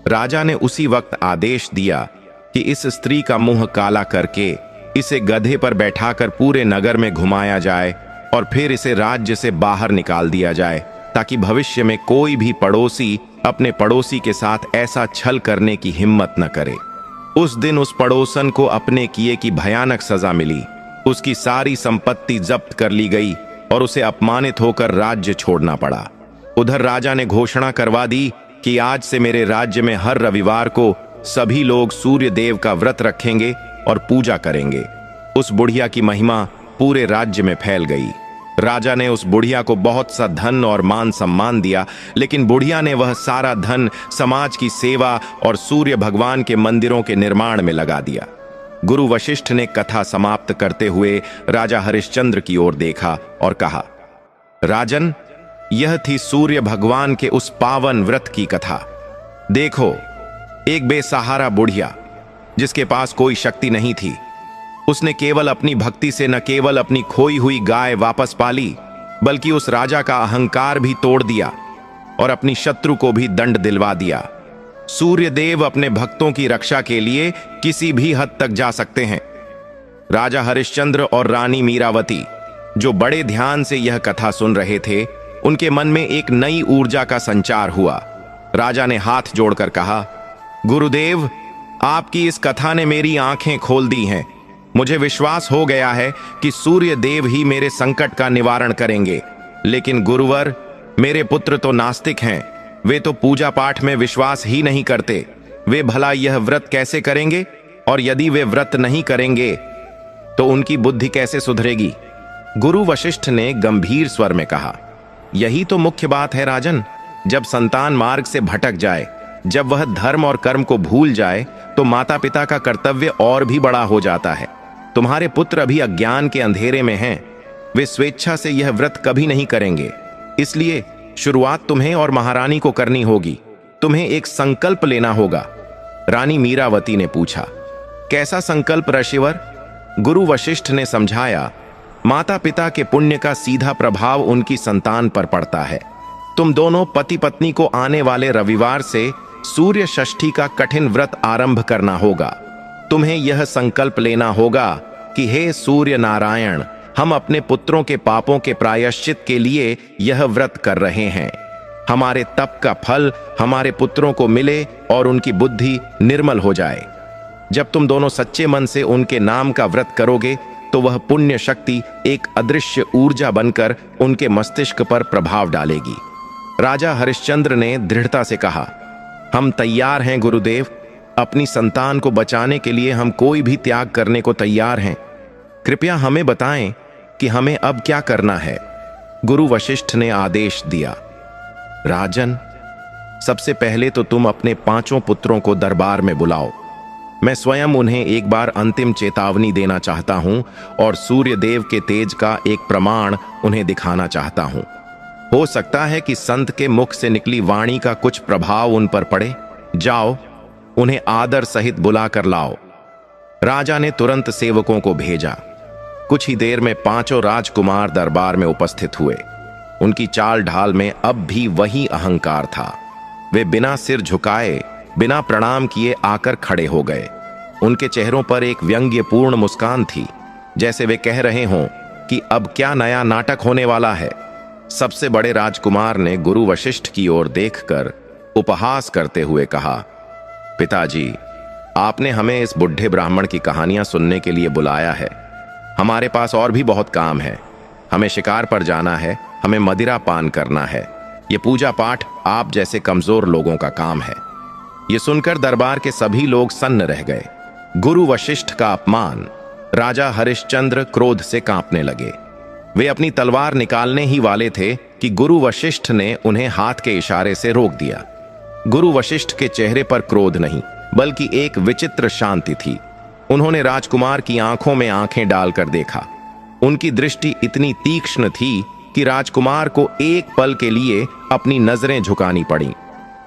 राजा ने उसी वक्त आदेश दिया कि इस स्त्री का मुंह काला करके इसे गधे पर बैठाकर पूरे नगर में घुमाया जाए और फिर इसे राज्य से बाहर निकाल दिया जाए, ताकि भविष्य में कोई भी पड़ोसी अपने पड़ोसी के साथ ऐसा छल करने की हिम्मत न करे। उस दिन उस पड़ोसन को अपने किए की भयानक सजा मिली। उसकी सारी संपत्ति जब्त कर ली गई और उसे अपमानित होकर राज्य छोड़ना पड़ा। उधर राजा ने घोषणा करवा दी कि आज से मेरे राज्य में हर रविवार को सभी लोग सूर्य देव का व्रत रखेंगे और पूजा करेंगे। उस बुढ़िया की महिमा पूरे राज्य में फैल गई। राजा ने उस बुढ़िया को बहुत सा धन और मान सम्मान दिया, लेकिन बुढ़िया ने वह सारा धन समाज की सेवा और सूर्य भगवान के मंदिरों के निर्माण में लगा दिया। गुरु वशिष्ठ ने कथा समाप्त करते हुए राजा हरिश्चंद्र की ओर देखा और कहा, राजन, यह थी सूर्य भगवान के उस पावन व्रत की कथा। देखो, एक बेसहारा बुढ़िया जिसके पास कोई शक्ति नहीं थी, उसने केवल अपनी भक्ति से न केवल अपनी खोई हुई गाय वापस पाली, बल्कि उस राजा का अहंकार भी तोड़ दिया और अपनी शत्रु को भी दंड दिलवा दिया। सूर्य देव अपने भक्तों की रक्षा के लिए किसी भी हद तक जा सकते हैं। राजा हरिश्चंद्र और रानी मीरावती, जो बड़े ध्यान से यह कथा सुन रहे थे, उनके मन में एक नई ऊर्जा का संचार हुआ। राजा ने हाथ जोड़कर कहा, गुरुदेव, आपकी इस कथा ने मेरी आंखें खोल दी हैं। मुझे विश्वास हो गया है कि सूर्य देव ही मेरे संकट का निवारण करेंगे। लेकिन गुरुवर, मेरे पुत्र तो नास्तिक हैं। वे तो पूजा पाठ में विश्वास ही नहीं करते। वे भला यह व्रत कैसे करेंगे? और यदि वे व्रत नहीं करेंगे तो उनकी बुद्धि कैसे सुधरेगी? गुरु वशिष्ठ ने गंभीर स्वर में कहा, यही तो मुख्य बात है राजन। जब संतान मार्ग से भटक जाए, जब वह धर्म और कर्म को भूल जाए, तो माता पिता का कर्तव्य और भी बड़ा हो जाता है। तुम्हारे पुत्र अभी अज्ञान के अंधेरे में हैं। वे स्वेच्छा से यह व्रत कभी नहीं करेंगे। इसलिए शुरुआत तुम्हें और महारानी को करनी होगी। तुम्हें एक संकल्प लेना होगा। रानी मीरावती ने पूछा, कैसा संकल्प ऋषिवर? गुरु वशिष्ठ ने समझाया, माता पिता के पुण्य का सीधा प्रभाव उनकी संतान पर पड़ता है। तुम दोनों पति पत्नी को आने वाले रविवार से सूर्य षष्ठी का कठिन व्रत आरंभ करना होगा। तुम्हें यह संकल्प लेना होगा कि हे सूर्य नारायण, हम अपने पुत्रों के पापों के प्रायश्चित के लिए यह व्रत कर रहे हैं। हमारे तप का फल हमारे पुत्रों को मिले और उनकी बुद्धि निर्मल हो जाए। जब तुम दोनों सच्चे मन से उनके नाम का व्रत करोगे तो वह पुण्य शक्ति एक अदृश्य ऊर्जा बनकर उनके मस्तिष्क पर प्रभाव डालेगी। राजा हरिश्चंद्र ने दृढ़ता से कहा, हम तैयार हैं गुरुदेव। अपनी संतान को बचाने के लिए हम कोई भी त्याग करने को तैयार हैं। कृपया हमें बताएं कि हमें अब क्या करना है। गुरु वशिष्ठ ने आदेश दिया, राजन, सबसे पहले तो तुम अपने 5 पुत्रों को दरबार में बुलाओ। मैं स्वयं उन्हें एक बार अंतिम चेतावनी देना चाहता हूं और सूर्य देव के तेज का एक प्रमाण उन्हें दिखाना चाहता हूं। हो सकता है कि संत के मुख से निकली वाणी का कुछ प्रभाव उन पर पड़े। जाओ, उन्हें आदर सहित बुलाकर लाओ। राजा ने तुरंत सेवकों को भेजा। कुछ ही देर में 5 राजकुमार दरबार में उपस्थित हुए। उनकी चाल ढाल में अब भी वही अहंकार था। वे बिना सिर झुकाए, बिना प्रणाम किए आकर खड़े हो गए। उनके चेहरों पर एक व्यंग्यपूर्ण मुस्कान थी, जैसे वे कह रहे हों कि अब क्या नया नाटक होने वाला है। सबसे बड़े राजकुमार ने गुरु वशिष्ठ की ओर देखकर उपहास करते हुए कहा, पिताजी, आपने हमें इस बुढ़े ब्राह्मण की कहानियां सुनने के लिए बुलाया है। हमारे पास और भी बहुत काम है। हमें शिकार पर जाना है, हमें मदिरा पान करना है। ये पूजा पाठ आप जैसे कमजोर लोगों का काम है। ये सुनकर दरबार के सभी लोग सन्न रह गए। गुरु वशिष्ठ का अपमान। राजा हरिश्चंद्र क्रोध से कांपने लगे। वे अपनी तलवार निकालने ही वाले थे कि गुरु वशिष्ठ ने उन्हें हाथ के इशारे से रोक दिया। गुरु वशिष्ठ के चेहरे पर क्रोध नहीं, बल्कि एक विचित्र शांति थी। उन्होंने राजकुमार की आंखों में आंखें डालकर देखा। उनकी दृष्टि इतनी तीक्ष्ण थी कि राजकुमार को एक पल के लिए अपनी नजरें झुकानी पड़ी।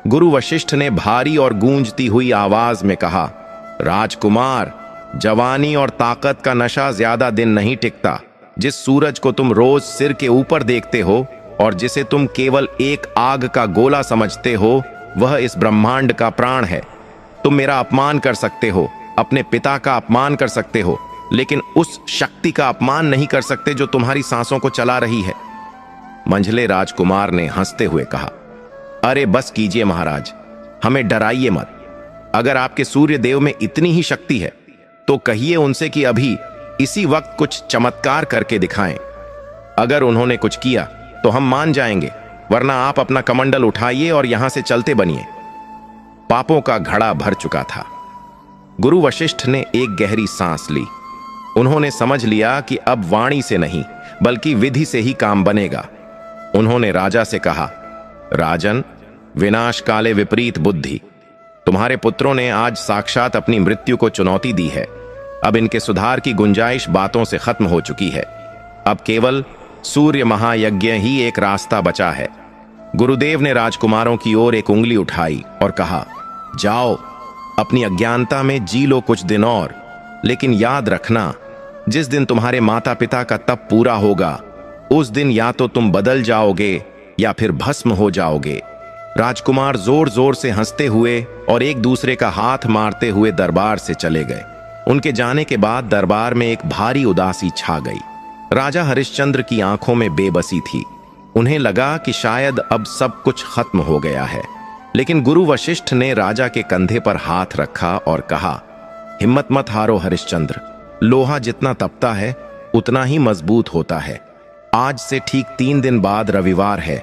गुरु वशिष्ठ ने भारी और गूंजती हुई आवाज में कहा, राजकुमार, जवानी और ताकत का नशा ज्यादा दिन नहीं टिकता। जिस सूरज को तुम रोज सिर के ऊपर देखते हो और जिसे तुम केवल एक आग का गोला समझते हो, वह इस ब्रह्मांड का प्राण है। तुम मेरा अपमान कर सकते हो, अपने पिता का अपमान कर सकते हो, लेकिन उस शक्ति का अपमान नहीं कर सकते जो तुम्हारी सांसों को चला रही है। मंझले राजकुमार ने हंसते हुए कहा, अरे बस कीजिए महाराज, हमें डराइए मत। अगर आपके सूर्य देव में इतनी ही शक्ति है तो कहिए उनसे कि अभी इसी वक्त कुछ चमत्कार करके दिखाएं। अगर उन्होंने कुछ किया तो हम मान जाएंगे, वरना आप अपना कमंडल उठाइए और यहां से चलते बनिए। पापों का घड़ा भर चुका था। गुरु वशिष्ठ ने एक गहरी सांस ली। उन्होंने समझ लिया कि अब वाणी से नहीं, बल्कि विधि से ही काम बनेगा। उन्होंने राजा से कहा, राजन, विनाश काले विपरीत बुद्धि। तुम्हारे पुत्रों ने आज साक्षात अपनी मृत्यु को चुनौती दी है। अब इनके सुधार की गुंजाइश बातों से खत्म हो चुकी है। अब केवल सूर्य महायज्ञ ही एक रास्ता बचा है। गुरुदेव ने राजकुमारों की ओर एक उंगली उठाई और कहा, जाओ, अपनी अज्ञानता में जी लो कुछ दिन और, लेकिन याद रखना, जिस दिन तुम्हारे माता पिता का तप पूरा होगा, उस दिन या तो तुम बदल जाओगे या फिर भस्म हो जाओगे। राजकुमार जोर जोर से हंसते हुए और एक दूसरे का हाथ मारते हुए दरबार से चले गए। उनके जाने के बाद दरबार में एक भारी उदासी छा गई। राजा हरिश्चंद्र की आंखों में बेबसी थी। उन्हें लगा कि शायद अब सब कुछ खत्म हो गया है। लेकिन गुरु वशिष्ठ ने राजा के कंधे पर हाथ रखा और कहा, हिम्मत मत हारो हरिश्चंद्र। लोहा जितना तपता है उतना ही मजबूत होता है। आज से ठीक 3 दिन बाद रविवार है।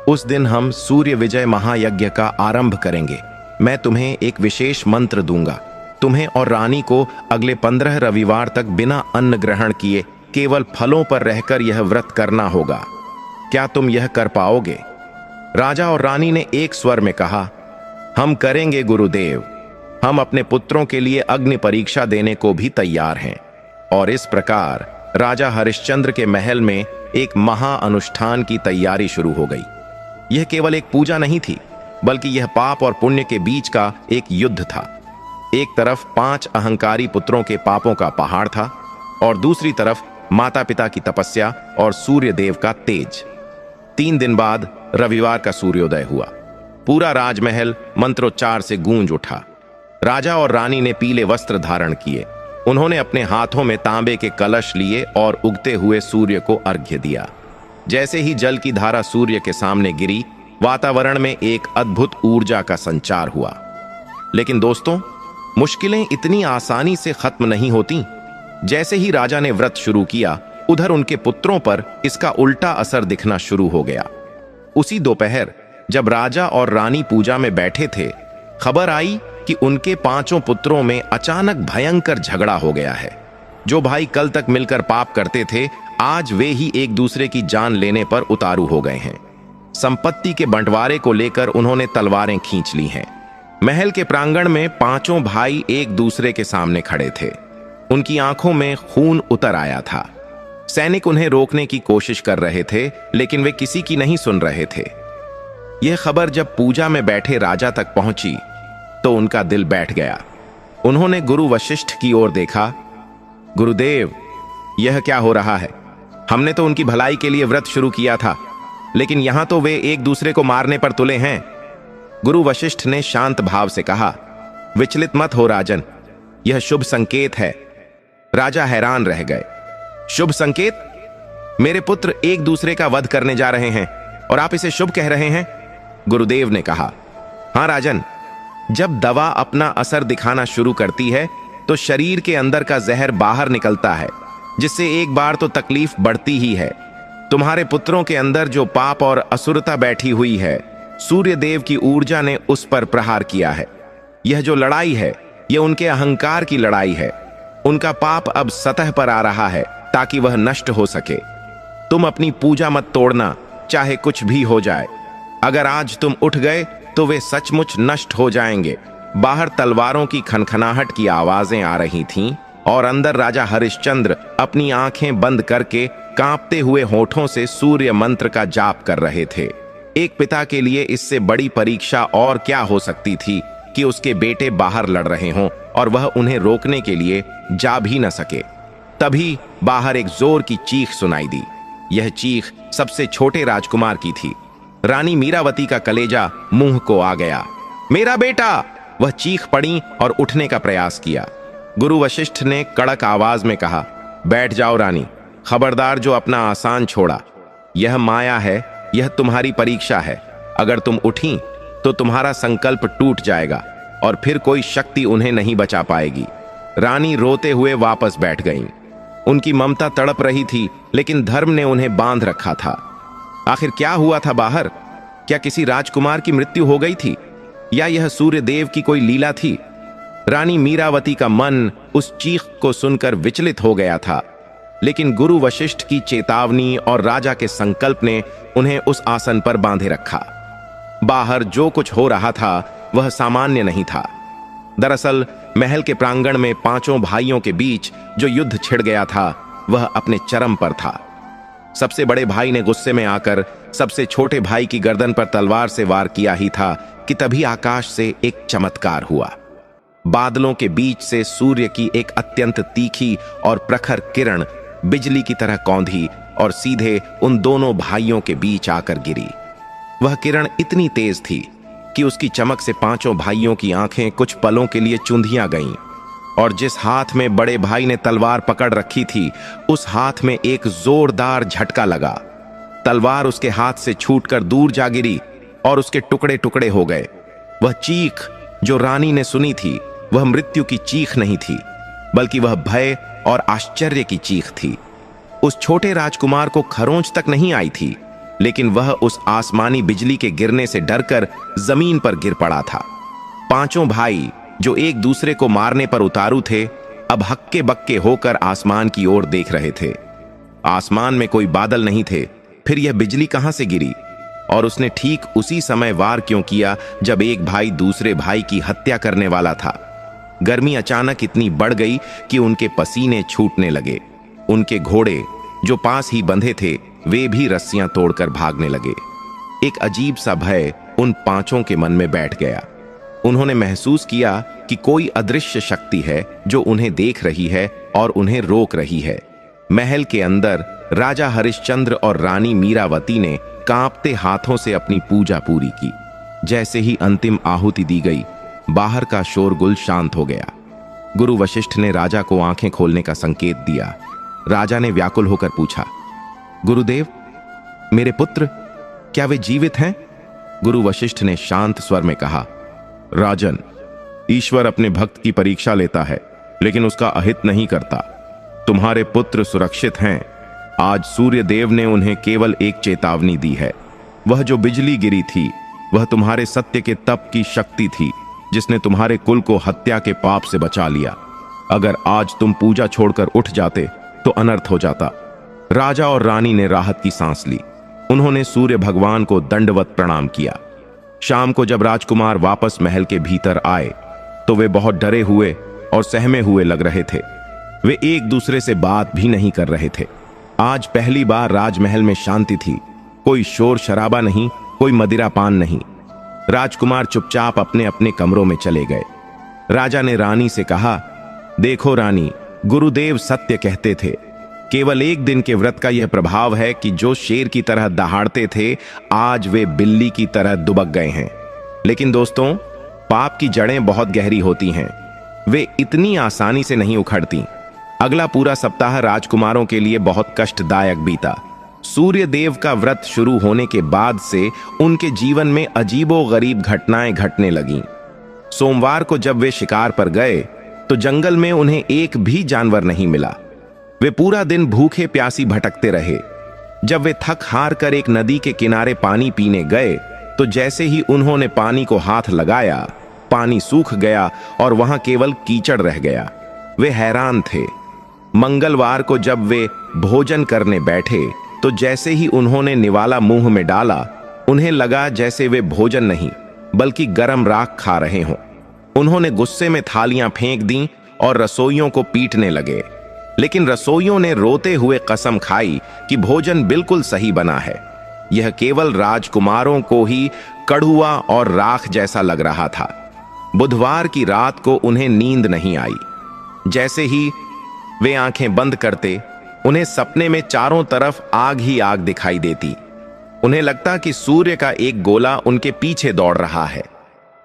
उस दिन हम सूर्य विजय महायज्ञ का आरंभ करेंगे। मैं तुम्हें एक विशेष मंत्र दूंगा। तुम्हें और रानी को अगले 15 रविवार तक बिना अन्न ग्रहण किए केवल फलों पर रहकर यह व्रत करना होगा। क्या तुम यह कर पाओगे? राजा और रानी ने एक स्वर में कहा, हम करेंगे गुरुदेव। हम अपने पुत्रों के लिए अग्नि परीक्षा देने को भी तैयार हैं। और इस प्रकार राजा हरिश्चंद्र के महल में एक महा अनुष्ठान की तैयारी शुरू हो गई। यह केवल एक पूजा नहीं थी, बल्कि यह पाप और पुण्य के बीच का एक युद्ध था। एक तरफ 5 अहंकारी पुत्रों के पापों का पहाड़ था और दूसरी तरफ माता पिता की तपस्या और सूर्य देव का तेज। 3 दिन बाद रविवार का सूर्योदय हुआ। पूरा राजमहल मंत्रोच्चार से गूंज उठा। राजा और रानी ने पीले वस्त्र धारण किए। उन्होंने अपने हाथों में तांबे के कलश लिए और उगते हुए सूर्य को अर्घ्य दिया। जैसे ही जल की धारा सूर्य के सामने गिरी, वातावरण में एक अद्भुत ऊर्जा का संचार हुआ। लेकिन दोस्तों, मुश्किलें इतनी आसानी से खत्म नहीं होती। जैसे ही राजा ने व्रत शुरू किया, उधर उनके पुत्रों पर इसका उल्टा असर दिखना शुरू हो गया। उसी दोपहर जब राजा और रानी पूजा में बैठे थे, खबर आई कि उनके 5 पुत्रों में अचानक भयंकर झगड़ा हो गया है। जो भाई कल तक मिलकर पाप करते थे, आज वे ही एक दूसरे की जान लेने पर उतारू हो गए हैं। संपत्ति के बंटवारे को लेकर उन्होंने तलवारें खींच ली हैं। महल के प्रांगण में 5 भाई एक दूसरे के सामने खड़े थे। उनकी आंखों में खून उतर आया था। सैनिक उन्हें रोकने की कोशिश कर रहे थे, लेकिन वे किसी की नहीं सुन रहे थे। यह खबर जब पूजा में बैठे राजा तक पहुंची तो उनका दिल बैठ गया। उन्होंने गुरु वशिष्ठ की ओर देखा। गुरुदेव, यह क्या हो रहा है? हमने तो उनकी भलाई के लिए व्रत शुरू किया था, लेकिन यहां तो वे एक दूसरे को मारने पर तुले हैं। गुरु वशिष्ठ ने शांत भाव से कहा, विचलित मत हो राजन, यह शुभ संकेत है। राजा हैरान रह गए। शुभ संकेत? मेरे पुत्र एक दूसरे का वध करने जा रहे हैं और आप इसे शुभ कह रहे हैं? गुरुदेव ने कहा, हां राजन, जब दवा अपना असर दिखाना शुरू करती है तो शरीर के अंदर का जहर बाहर निकलता है, जिससे एक बार तो तकलीफ बढ़ती ही है। तुम्हारे पुत्रों के अंदर जो पाप और असुरता बैठी हुई है, सूर्य देव की ऊर्जा ने उस पर प्रहार किया है। यह जो लड़ाई है, यह उनके अहंकार की लड़ाई है। उनका पाप अब सतह पर आ रहा है ताकि वह नष्ट हो सके। तुम अपनी पूजा मत तोड़ना, चाहे कुछ भी हो जाए। अगर आज तुम उठ गए तो वे सचमुच नष्ट हो जाएंगे। बाहर तलवारों की खनखनाहट की आवाजें आ रही थीं और अंदर राजा हरिश्चंद्र अपनी आंखें बंद करके कांपते हुए होठों से सूर्य मंत्र का जाप कर रहे थे। एक पिता के लिए इससे बड़ी परीक्षा और क्या हो सकती थी कि उसके बेटे बाहर लड़ रहे हों और वह उन्हें रोकने के लिए जा भी न सके। तभी बाहर एक जोर की चीख सुनाई दी। यह चीख सबसे छोटे राजकुमार की थी। रानी मीरावती का कलेजा मुंह को आ गया। मेरा बेटा! वह चीख पड़ी और उठने का प्रयास किया। गुरु वशिष्ठ ने कड़क आवाज में कहा, बैठ जाओ रानी, खबरदार जो अपना आसान छोड़ा। यह माया है, यह तुम्हारी परीक्षा है। अगर तुम उठी तो तुम्हारा संकल्प टूट जाएगा और फिर कोई शक्ति उन्हें नहीं बचा पाएगी। रानी रोते हुए वापस बैठ गईं। उनकी ममता तड़प रही थी, लेकिन धर्म ने उन्हें बांध रखा था। आखिर क्या हुआ था बाहर? क्या किसी राजकुमार की मृत्यु हो गई थी या यह सूर्य देव की कोई लीला थी? रानी मीरावती का मन उस चीख को सुनकर विचलित हो गया था, लेकिन गुरु वशिष्ठ की चेतावनी और राजा के संकल्प ने उन्हें उस आसन पर बांधे रखा। बाहर जो कुछ हो रहा था वह सामान्य नहीं था। दरअसल महल के प्रांगण में 5 भाइयों के बीच जो युद्ध छिड़ गया था, वह अपने चरम पर था। सबसे बड़े भाई ने गुस्से में आकर सबसे छोटे भाई की गर्दन पर तलवार से वार किया ही था कि तभी आकाश से एक चमत्कार हुआ। बादलों के बीच से सूर्य की एक अत्यंत तीखी और प्रखर किरण बिजली की तरह कौंधी और सीधे उन दोनों भाइयों के बीच आकर गिरी। वह किरण इतनी तेज थी कि उसकी चमक से 5 भाइयों की आंखें कुछ पलों के लिए चुंधियां गईं, और जिस हाथ में बड़े भाई ने तलवार पकड़ रखी थी, उस हाथ में एक जोरदार झटका लगा। तलवार उसके हाथ से छूटकर दूर जा गिरी और उसके टुकड़े टुकड़े हो गए। वह चीख जो रानी ने सुनी थी, वह मृत्यु की चीख नहीं थी, बल्कि वह भय और आश्चर्य की चीख थी। उस छोटे राजकुमार को खरोंच तक नहीं आई थी, लेकिन वह उस आसमानी बिजली के गिरने से डरकर जमीन पर गिर पड़ा था। 5 भाई जो एक दूसरे को मारने पर उतारू थे, अब हक्के बक्के होकर आसमान की ओर देख रहे थे। आसमान में कोई बादल नहीं थे, फिर यह बिजली कहां से गिरी? और उसने ठीक उसी समय वार क्यों किया जब एक भाई दूसरे भाई की हत्या करने वाला था? गर्मी अचानक इतनी बढ़ गई कि उनके पसीने छूटने लगे। उनके घोड़े जो पास ही बंधे थे, वे भी रस्सियां तोड़कर भागने लगे। एक अजीब सा भय उन 5 के मन में बैठ गया। उन्होंने महसूस किया कि कोई अदृश्य शक्ति है जो उन्हें देख रही है और उन्हें रोक रही है। महल के अंदर राजा हरिश्चंद्र और रानी मीरावती ने कांपते हाथों से अपनी पूजा पूरी की। जैसे ही अंतिम आहुति दी गई, बाहर का शोरगुल शांत हो गया। गुरु वशिष्ठ ने राजा को आंखें खोलने का संकेत दिया। राजा ने व्याकुल होकर पूछा, गुरुदेव, मेरे पुत्र, क्या वे जीवित हैं? गुरु वशिष्ठ ने शांत स्वर में कहा, राजन, ईश्वर अपने भक्त की परीक्षा लेता है, लेकिन उसका अहित नहीं करता। तुम्हारे पुत्र सुरक्षित हैं। आज सूर्य देव ने उन्हें केवल एक चेतावनी दी है। वह जो बिजली गिरी थी, वह तुम्हारे सत्य के तप की शक्ति थी, जिसने तुम्हारे कुल को हत्या के पाप से बचा लिया। अगर आज तुम पूजा छोड़कर उठ जाते तो अनर्थ हो जाता। राजा और रानी ने राहत की सांस ली। उन्होंने सूर्य भगवान को दंडवत प्रणाम किया। शाम को जब राजकुमार वापस महल के भीतर आए तो वे बहुत डरे हुए और सहमे हुए लग रहे थे। वे एक दूसरे से बात भी नहीं कर रहे थे। आज पहली बार राजमहल में शांति थी। कोई शोर शराबा नहीं, कोई मदिरापान नहीं। राजकुमार चुपचाप अपने अपने कमरों में चले गए। राजा ने रानी से कहा, देखो रानी, गुरुदेव सत्य कहते थे। केवल एक दिन के व्रत का यह प्रभाव है कि जो शेर की तरह दहाड़ते थे, आज वे बिल्ली की तरह दुबक गए हैं। लेकिन दोस्तों, पाप की जड़ें बहुत गहरी होती हैं। वे इतनी आसानी से नहीं उखड़ती। अगला पूरा सप्ताह राजकुमारों के लिए बहुत कष्टदायक बीता। सूर्य देव का व्रत शुरू होने के बाद से उनके जीवन में अजीबोगरीब घटनाएं घटने लगीं। सोमवार को जब वे शिकार पर गए तो जंगल में उन्हें एक भी जानवर नहीं मिला। वे पूरा दिन भूखे प्यासी भटकते रहे। जब वे थक हार कर एक नदी के किनारे पानी पीने गए तो जैसे ही उन्होंने पानी को हाथ लगाया, पानी सूख गया और वहां केवल कीचड़ रह गया। वे हैरान थे। मंगलवार को जब वे भोजन करने बैठे तो जैसे ही उन्होंने निवाला मुंह में डाला, उन्हें लगा जैसे वे भोजन नहीं बल्कि गरम राख खा रहे हों। उन्होंने गुस्से में थालियां फेंक दी और रसोइयों को पीटने लगे। लेकिन रसोइयों ने रोते हुए कसम खाई कि भोजन बिल्कुल सही बना है। यह केवल राजकुमारों को ही कड़ुआ और राख जैसा लग रहा था। बुधवार की रात को उन्हें नींद नहीं आई। जैसे ही वे आंखें बंद करते, उन्हें सपने में चारों तरफ आग ही आग दिखाई देती। उन्हें लगता कि सूर्य का एक गोला उनके पीछे दौड़ रहा है।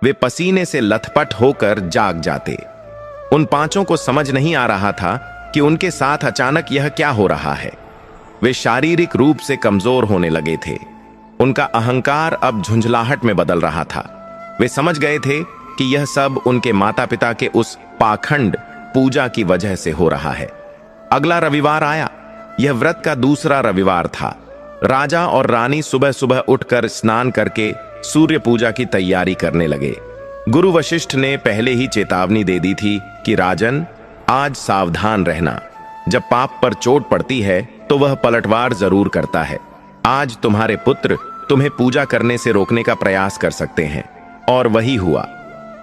वे पसीने से लथपथ होकर जाग जाते। उन पांचों को समझ नहीं आ रहा था कि उनके साथ अचानक यह क्या हो रहा है। वे शारीरिक रूप से कमजोर होने लगे थे। उनका अहंकार अब झुंझलाहट में बदल रहा था। वे समझ गए थे कि यह सब उनके माता पिता के उस पाखंड पूजा की वजह से हो रहा है। अगला रविवार आया। यह व्रत का दूसरा रविवार था। राजा और रानी सुबह सुबह उठकर स्नान करके सूर्य पूजा की तैयारी करने लगे। गुरु वशिष्ठ ने पहले ही चेतावनी दे दी थी कि राजन, आज सावधान रहना। जब पाप पर चोट पड़ती है तो वह पलटवार जरूर करता है। आज तुम्हारे पुत्र तुम्हें पूजा करने से रोकने का प्रयास कर सकते हैं। और वही हुआ।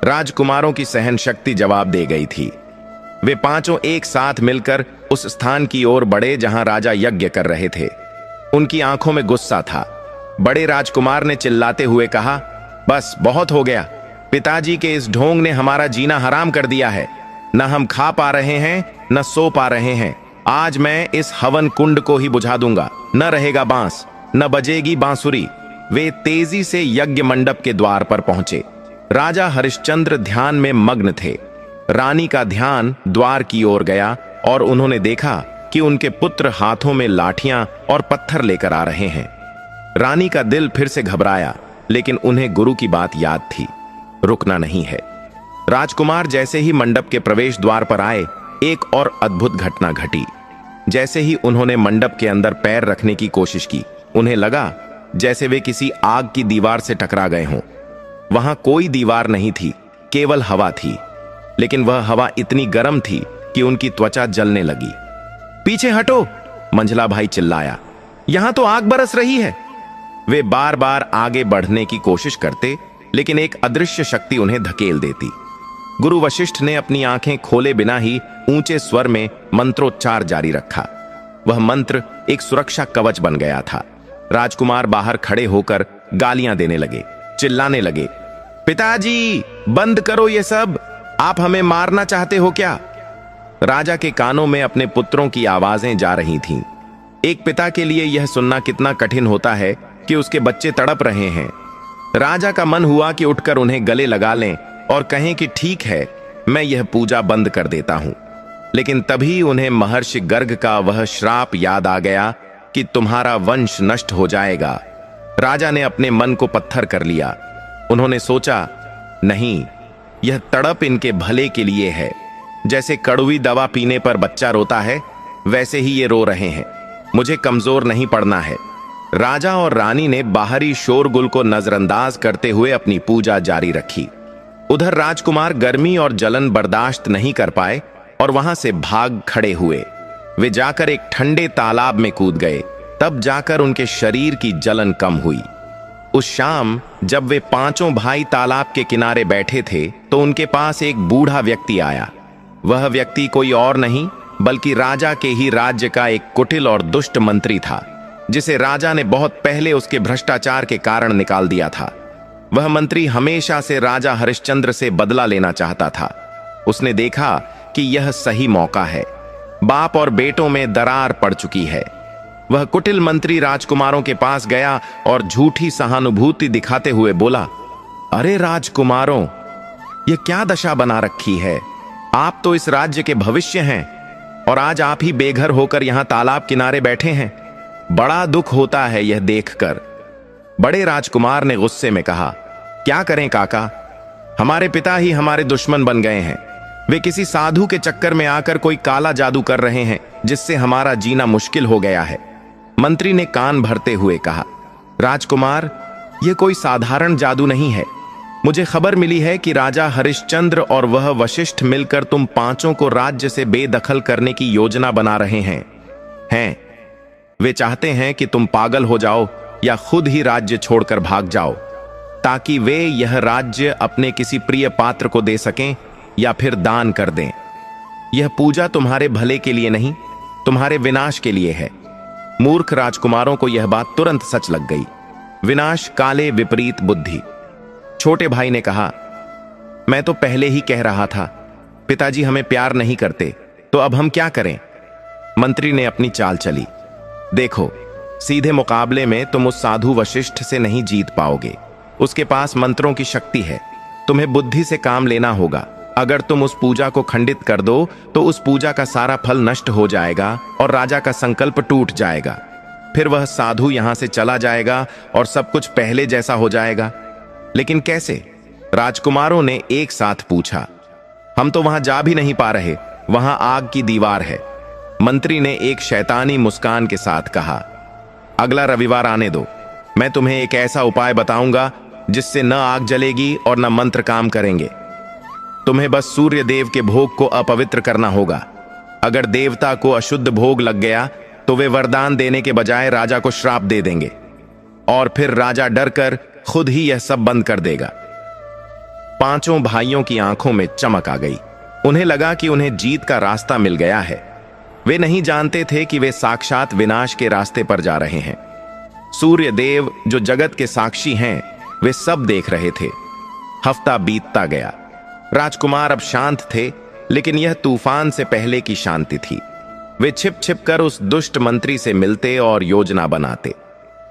राजकुमारों की सहन शक्ति जवाब दे गई थी। वे पांचों एक साथ मिलकर उस स्थान की ओर बढ़े जहां राजा यज्ञ कर रहे थे। उनकी आंखों में गुस्सा था। बड़े राजकुमार ने चिल्लाते हुए कहा, बस बहुत हो गया। पिताजी के इस ढोंग ने हमारा जीना हराम कर दिया है। न हम खा पा रहे हैं, न सो पा रहे हैं। आज मैं इस हवन कुंड को ही बुझा दूंगा। न रहेगा बांस, न बजेगी बांसुरी। वे तेजी से यज्ञ मंडप के द्वार पर पहुंचे। राजा हरिश्चंद्र ध्यान में मग्न थे। रानी का ध्यान द्वार की ओर गया और उन्होंने देखा कि उनके पुत्र हाथों में लाठियां और पत्थर लेकर आ रहे हैं। रानी का दिल फिर से घबराया, लेकिन उन्हें गुरु की बात याद थी, रुकना नहीं है। राजकुमार जैसे ही मंडप के प्रवेश द्वार पर आए, एक और अद्भुत घटना घटी। जैसे ही उन्होंने मंडप के अंदर पैर रखने की कोशिश की, उन्हें लगा जैसे वे किसी आग की दीवार से टकरा गए हों। वहां कोई दीवार नहीं थी, केवल हवा थी। लेकिन वह हवा इतनी गर्म थी कि उनकी त्वचा जलने लगी। पीछे हटो, मंझला भाई चिल्लाया, यहां तो आग बरस रही है। वे बार बार आगे बढ़ने की कोशिश करते, लेकिन एक अदृश्य शक्ति उन्हें धकेल देती। गुरु वशिष्ठ ने अपनी आंखें खोले बिना ही ऊंचे स्वर में मंत्रोच्चार जारी रखा। वह मंत्र एक सुरक्षा कवच बन गया था। राजकुमार बाहर खड़े होकर गालियां देने लगे, चिल्लाने लगे, पिताजी बंद करो ये सब, आप हमें मारना चाहते हो क्या? राजा के कानों में अपने पुत्रों की आवाजें जा रही थीं। एक पिता के लिए यह सुनना कितना कठिन होता है, कि उसके बच्चे तड़प रहे हैं। राजा का मन हुआ कि उठकर उन्हें गले लगा लें, और कहें कि ठीक है, मैं यह पूजा बंद कर देता हूं। लेकिन तभी उन्हें महर्षि गर्ग का वह श्राप याद आ गया कि तुम्हारा वंश नष्ट हो जाएगा। राजा ने अपने मन को पत्थर कर लिया। उन्होंने सोचा, नहीं, यह तड़प इनके भले के लिए है। जैसे कड़वी दवा पीने पर बच्चा रोता है, वैसे ही ये रो रहे हैं। मुझे कमजोर नहीं पड़ना है। राजा और रानी ने बाहरी शोरगुल को नजरअंदाज करते हुए अपनी पूजा जारी रखी। उधर राजकुमार गर्मी और जलन बर्दाश्त नहीं कर पाए और वहां से भाग खड़े हुए। वे जाकर एक ठंडे तालाब में कूद गए। तब जाकर उनके शरीर की जलन कम हुई। उस शाम जब वे पांचों भाई तालाब के किनारे बैठे थे तो उनके पास एक बूढ़ा व्यक्ति आया। वह व्यक्ति कोई और नहीं बल्कि राजा के ही राज्य का एक कुटिल और दुष्ट मंत्री था, जिसे राजा ने बहुत पहले उसके भ्रष्टाचार के कारण निकाल दिया था। वह मंत्री हमेशा से राजा हरिश्चंद्र से बदला लेना चाहता था। उसने देखा कि यह सही मौका है। बाप और बेटों में दरार पड़ चुकी है। वह कुटिल मंत्री राजकुमारों के पास गया और झूठी सहानुभूति दिखाते हुए बोला, अरे राजकुमारों, यह क्या दशा बना रखी है? आप तो इस राज्य के भविष्य हैं और आज आप ही बेघर होकर यहां तालाब किनारे बैठे हैं। बड़ा दुख होता है यह देखकर। बड़े राजकुमार ने गुस्से में कहा, क्या करें काका, हमारे पिता ही हमारे दुश्मन बन गए हैं। वे किसी साधु के चक्कर में आकर कोई काला जादू कर रहे हैं, जिससे हमारा जीना मुश्किल हो गया है। मंत्री ने कान भरते हुए कहा, राजकुमार, यह कोई साधारण जादू नहीं है। मुझे खबर मिली है कि राजा हरिश्चंद्र और वह वशिष्ठ मिलकर तुम पांचों को राज्य से बेदखल करने की योजना बना रहे हैं। वे चाहते हैं कि तुम पागल हो जाओ या खुद ही राज्य छोड़कर भाग जाओ, ताकि वे यह राज्य अपने किसी प्रिय पात्र को दे सकें या फिर दान कर दें। यह पूजा तुम्हारे भले के लिए नहीं, तुम्हारे विनाश के लिए है। मूर्ख राजकुमारों को यह बात तुरंत सच लग गई। विनाश काले विपरीत बुद्धि। छोटे भाई ने कहा, मैं तो पहले ही कह रहा था, पिताजी हमें प्यार नहीं करते, तो अब हम क्या करें? मंत्री ने अपनी चाल चली। देखो, सीधे मुकाबले में तुम उस साधु वशिष्ठ से नहीं जीत पाओगे। उसके पास मंत्रों की शक्ति है। तुम्हें बुद्धि से काम लेना होगा। अगर तुम उस पूजा को खंडित कर दो तो उस पूजा का सारा फल नष्ट हो जाएगा और राजा का संकल्प टूट जाएगा। फिर वह साधु यहां से चला जाएगा और सब कुछ पहले जैसा हो जाएगा। लेकिन कैसे? राजकुमारों ने एक साथ पूछा। हम तो वहां जा भी नहीं पा रहे, वहां आग की दीवार है। मंत्री ने एक शैतानी मुस्कान के साथ कहा, अगला रविवार आने दो, मैं तुम्हें एक ऐसा उपाय बताऊंगा जिससे न आग जलेगी और न मंत्र काम करेंगे। तुम्हें बस सूर्य देव के भोग को अपवित्र करना होगा। अगर देवता को अशुद्ध भोग लग गया तो वे वरदान देने के बजाय राजा को श्राप दे देंगे और फिर राजा डरकर खुद ही यह सब बंद कर देगा। पांचों भाइयों की आंखों में चमक आ गई। उन्हें लगा कि उन्हें जीत का रास्ता मिल गया है। वे नहीं जानते थे कि वे साक्षात विनाश के रास्ते पर जा रहे हैं। सूर्य देव जो जगत के साक्षी हैं, वे सब देख रहे थे। हफ्ता बीतता गया। राजकुमार अब शांत थे, लेकिन यह तूफान से पहले की शांति थी। वे छिप छिप कर उस दुष्ट मंत्री से मिलते और योजना बनाते।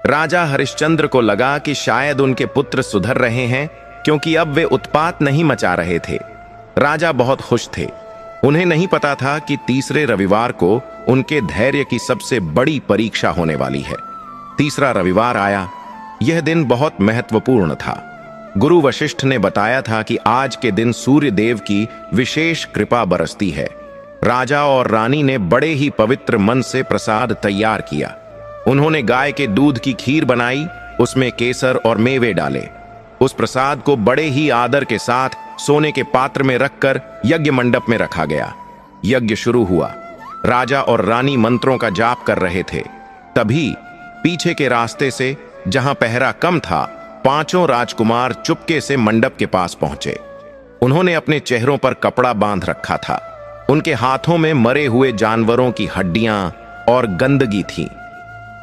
राजा हरिश्चंद्र को लगा कि शायद उनके पुत्र सुधर रहे हैं, क्योंकि अब वे उत्पात नहीं मचा रहे थे। राजा बहुत खुश थे। उन्हें नहीं पता था कि तीसरे रविवार को उनके धैर्य की सबसे बड़ी परीक्षा होने वाली है। तीसरा रविवार आया। यह दिन बहुत महत्वपूर्ण था। गुरु वशिष्ठ ने बताया था कि आज के दिन सूर्य देव की विशेष कृपा बरसती है। राजा और रानी ने बड़े ही पवित्र मन से प्रसाद तैयार किया। उन्होंने गाय के दूध की खीर बनाई, उसमें केसर और मेवे डाले। उस प्रसाद को बड़े ही आदर के साथ सोने के पात्र में रखकर यज्ञ मंडप में रखा गया। यज्ञ शुरू हुआ। राजा और रानी मंत्रों का जाप कर रहे थे। तभी पीछे के रास्ते से, जहां पहरा कम था, पांचों राजकुमार चुपके से मंडप के पास पहुंचे। उन्होंने अपने चेहरों पर कपड़ा बांध रखा था। उनके हाथों में मरे हुए जानवरों की हड्डियां और गंदगी थी।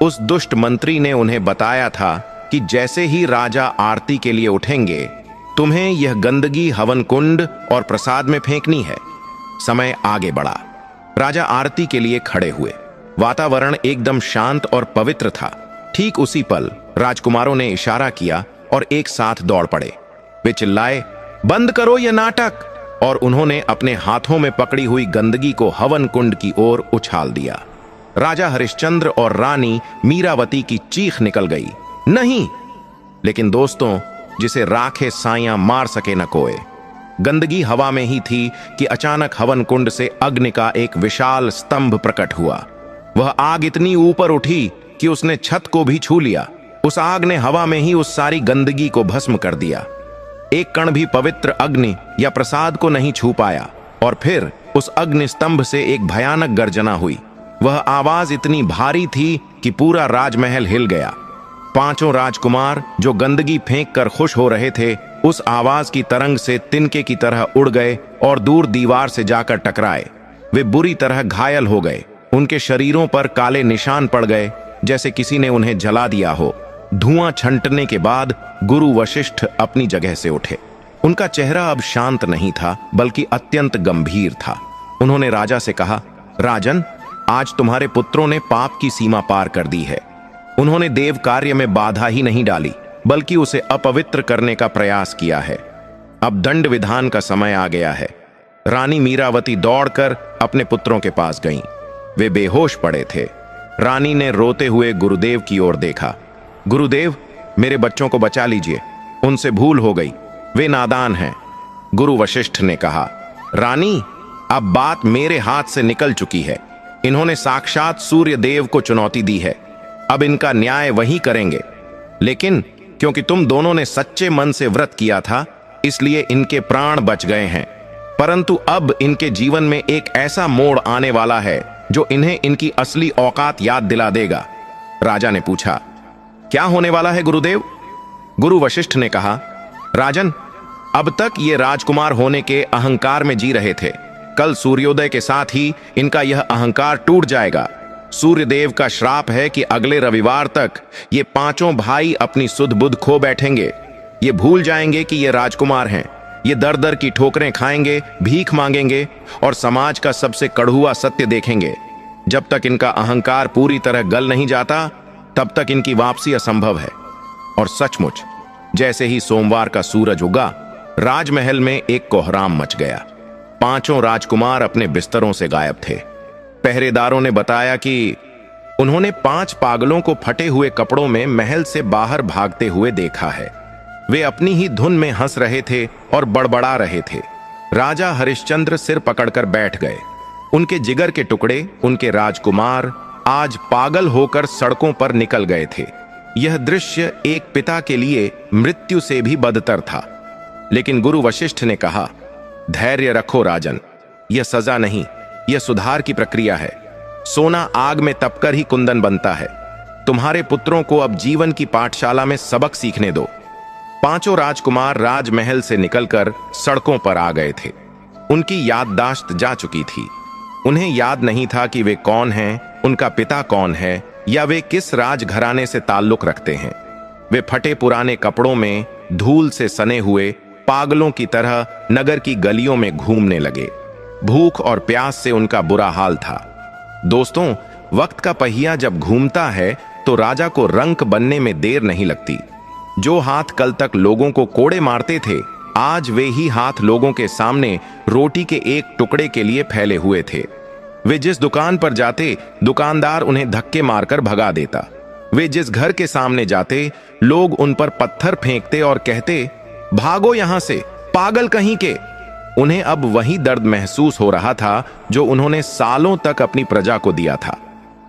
उस दुष्ट मंत्री ने उन्हें बताया था कि जैसे ही राजा आरती के लिए उठेंगे, तुम्हें यह गंदगी हवन कुंड और प्रसाद में फेंकनी है। समय आगे बढ़ा। राजा आरती के लिए खड़े हुए। वातावरण एकदम शांत और पवित्र था। ठीक उसी पल राजकुमारों ने इशारा किया और एक साथ दौड़ पड़े। वे चिल्लाए, बंद करो यह नाटक। और उन्होंने अपने हाथों में पकड़ी हुई गंदगी को हवन कुंड की ओर उछाल दिया। राजा हरिश्चंद्र और रानी मीरावती की चीख निकल गई, नहीं। लेकिन दोस्तों, जिसे राखे साइयां मार सके न कोय। गंदगी हवा में ही थी कि अचानक हवन कुंड से अग्नि का एक विशाल स्तंभ प्रकट हुआ। वह आग इतनी ऊपर उठी कि उसने छत को भी छू लिया। उस आग ने हवा में ही उस सारी गंदगी को भस्म कर दिया। एक कण भी पवित्र अग्नि या प्रसाद को नहीं छू पाया। और फिर उस अग्नि स्तंभ से एक भयानक गर्जना हुई। वह आवाज इतनी भारी थी कि पूरा राजमहल हिल गया। पांचों राजकुमार जो गंदगी फेंक कर खुश हो रहे थे, उस आवाज की तरंग से तिनके की तरह उड़ गए और दूर दीवार से जाकर टकराए। वे बुरी तरह घायल हो गए। उनके शरीरों पर काले निशान पड़ गए, जैसे किसी ने उन्हें जला दिया हो। धुआं छंटने के बाद गुरु वशिष्ठ अपनी जगह से उठे। उनका चेहरा अब शांत नहीं था, बल्कि अत्यंत गंभीर था। उन्होंने राजा से कहा, राजन, आज तुम्हारे पुत्रों ने पाप की सीमा पार कर दी है। उन्होंने देव कार्य में बाधा ही नहीं डाली, बल्कि उसे अपवित्र करने का प्रयास किया है। अब दंड विधान का समय आ गया है। रानी मीरावती दौड़कर अपने पुत्रों के पास गईं। वे बेहोश पड़े थे। रानी ने रोते हुए गुरुदेव की ओर देखा। गुरुदेव, मेरे बच्चों को बचा लीजिए, उनसे भूल हो गई, वे नादान हैं। गुरु वशिष्ठ ने कहा, रानी, अब बात मेरे हाथ से निकल चुकी है। इन्होंने साक्षात सूर्य देव को चुनौती दी है। अब इनका न्याय वही करेंगे। लेकिन क्योंकि तुम दोनों ने सच्चे मन से व्रत किया था, इसलिए इनके प्राण बच गए हैं। परंतु अब इनके जीवन में एक ऐसा मोड़ आने वाला है जो इन्हें इनकी असली औकात याद दिला देगा। राजा ने पूछा, क्या होने वाला है गुरुदेव? गुरु वशिष्ठ ने कहा, राजन, अब तक ये राजकुमार होने के अहंकार में जी रहे थे। कल सूर्योदय के साथ ही इनका यह अहंकार टूट जाएगा। सूर्यदेव का श्राप है कि अगले रविवार तक ये पांचों भाई अपनी सुध बुध खो बैठेंगे। ये भूल जाएंगे कि ये राजकुमार हैं। ये दर दर की ठोकरें खाएंगे, भीख मांगेंगे और समाज का सबसे कड़ुआ सत्य देखेंगे। जब तक इनका अहंकार पूरी तरह गल नहीं जाता, तब तक इनकी वापसी असंभव है। और सचमुच जैसे ही सोमवार का सूरज उगा, राजमहल में एक कोहराम मच गया। पांचों राजकुमार अपने बिस्तरों से गायब थे। पहरेदारों ने बताया कि उन्होंने 5 पागलों को फटे हुए कपड़ों में महल से बाहर भागते हुए देखा है। वे अपनी ही धुन में हंस रहे थे और बड़बड़ा रहे थे। राजा हरिश्चंद्र सिर पकड़कर बैठ गए। उनके जिगर के टुकड़े, उनके राजकुमार आज पागल होकर सड़कों पर निकल गए थे। यह दृश्य एक पिता के लिए मृत्यु से भी बदतर था। लेकिन गुरु वशिष्ठ ने कहा, धैर्य रखो राजन, यह सजा नहीं, यह सुधार की प्रक्रिया है। सोना आग में तपकर ही कुंदन बनता है। तुम्हारे पुत्रों को अब जीवन की पाठशाला में सबक सीखने दो। पांचों राजकुमार राजमहल से निकलकर सड़कों पर आ गए थे। उनकी याददाश्त जा चुकी थी। उन्हें याद नहीं था कि वे कौन हैं, उनका पिता कौन है, या वे किस राजघराने से ताल्लुक रखते हैं। वे फटे पुराने कपड़ों में धूल से सने हुए पागलों की तरह नगर की गलियों में घूमने लगे। भूख और प्यास से उनका बुरा हाल था। दोस्तों, वक्त का पहिया जब घूमता है तो राजा को रंक बनने में देर नहीं लगती। जो हाथ कल तक लोगों को कोड़े मारते थे, आज वे ही हाथ लोगों के सामने रोटी के एक टुकड़े के लिए फैले हुए थे। वे जिस दुकान पर जाते, दुकानदार उन्हें धक्के मारकर भगा देता। वे जिस घर के सामने जाते, लोग उन पर पत्थर फेंकते और कहते, भागो यहां से, पागल कहीं के। उन्हें अब वही दर्द महसूस हो रहा था जो उन्होंने सालों तक अपनी प्रजा को दिया था।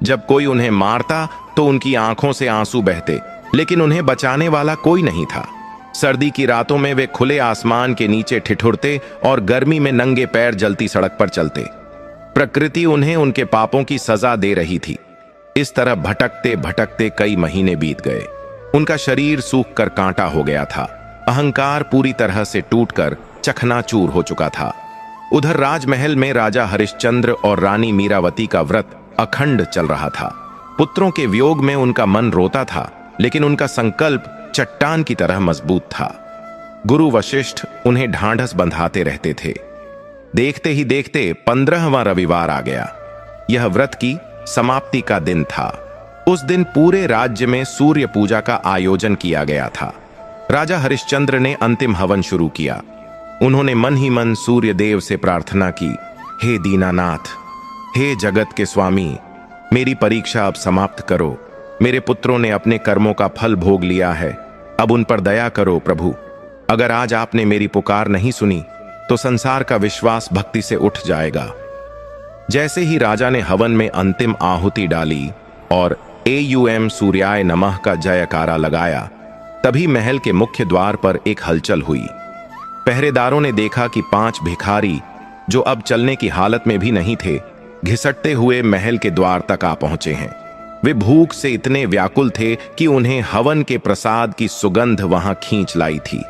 जब कोई उन्हें मारता तो उनकी आंखों से आंसू बहते, लेकिन उन्हें बचाने वाला कोई नहीं था। सर्दी की रातों में वे खुले आसमान के नीचे ठिठुरते और गर्मी में नंगे पैर जलती सड़क पर चलते। प्रकृति उन्हें उनके पापों की सजा दे रही थी। इस तरह भटकते भटकते कई महीने बीत गए। उनका शरीर सूखकर कांटा हो गया था। अहंकार पूरी तरह से टूटकर चकनाचूर हो चुका था। उधर राजमहल में राजा हरिश्चंद्र और रानी मीरावती का व्रत अखंड चल रहा था। पुत्रों के वियोग में उनका मन रोता था, लेकिन उनका संकल्प चट्टान की तरह मजबूत था। गुरु वशिष्ठ उन्हें ढांढस बंधाते रहते थे। देखते ही देखते 15वां रविवार आ गया। यह व्रत की समाप्ति का दिन था। उस दिन पूरे राज्य में सूर्य पूजा का आयोजन किया गया था। राजा हरिश्चंद्र ने अंतिम हवन शुरू किया। उन्होंने मन ही मन सूर्य देव से प्रार्थना की, हे दीनानाथ, हे जगत के स्वामी, मेरी परीक्षा अब समाप्त करो। मेरे पुत्रों ने अपने कर्मों का फल भोग लिया है, अब उन पर दया करो प्रभु। अगर आज आपने मेरी पुकार नहीं सुनी तो संसार का विश्वास भक्ति से उठ जाएगा। जैसे ही राजा ने हवन में अंतिम आहुति डाली और एयुएम सूर्याय नमः का जयकारा लगाया, तभी महल के मुख्य द्वार पर एक हलचल हुई। पहरेदारों ने देखा कि 5 भिखारी, जो अब चलने की हालत में भी नहीं थे, घिसटते हुए महल के द्वार तक आ पहुंचे हैं। वे भूख से इतने व्याकुल थे कि उन्हें हवन के प्रसाद की सुगंध वहां खींच लाई थी।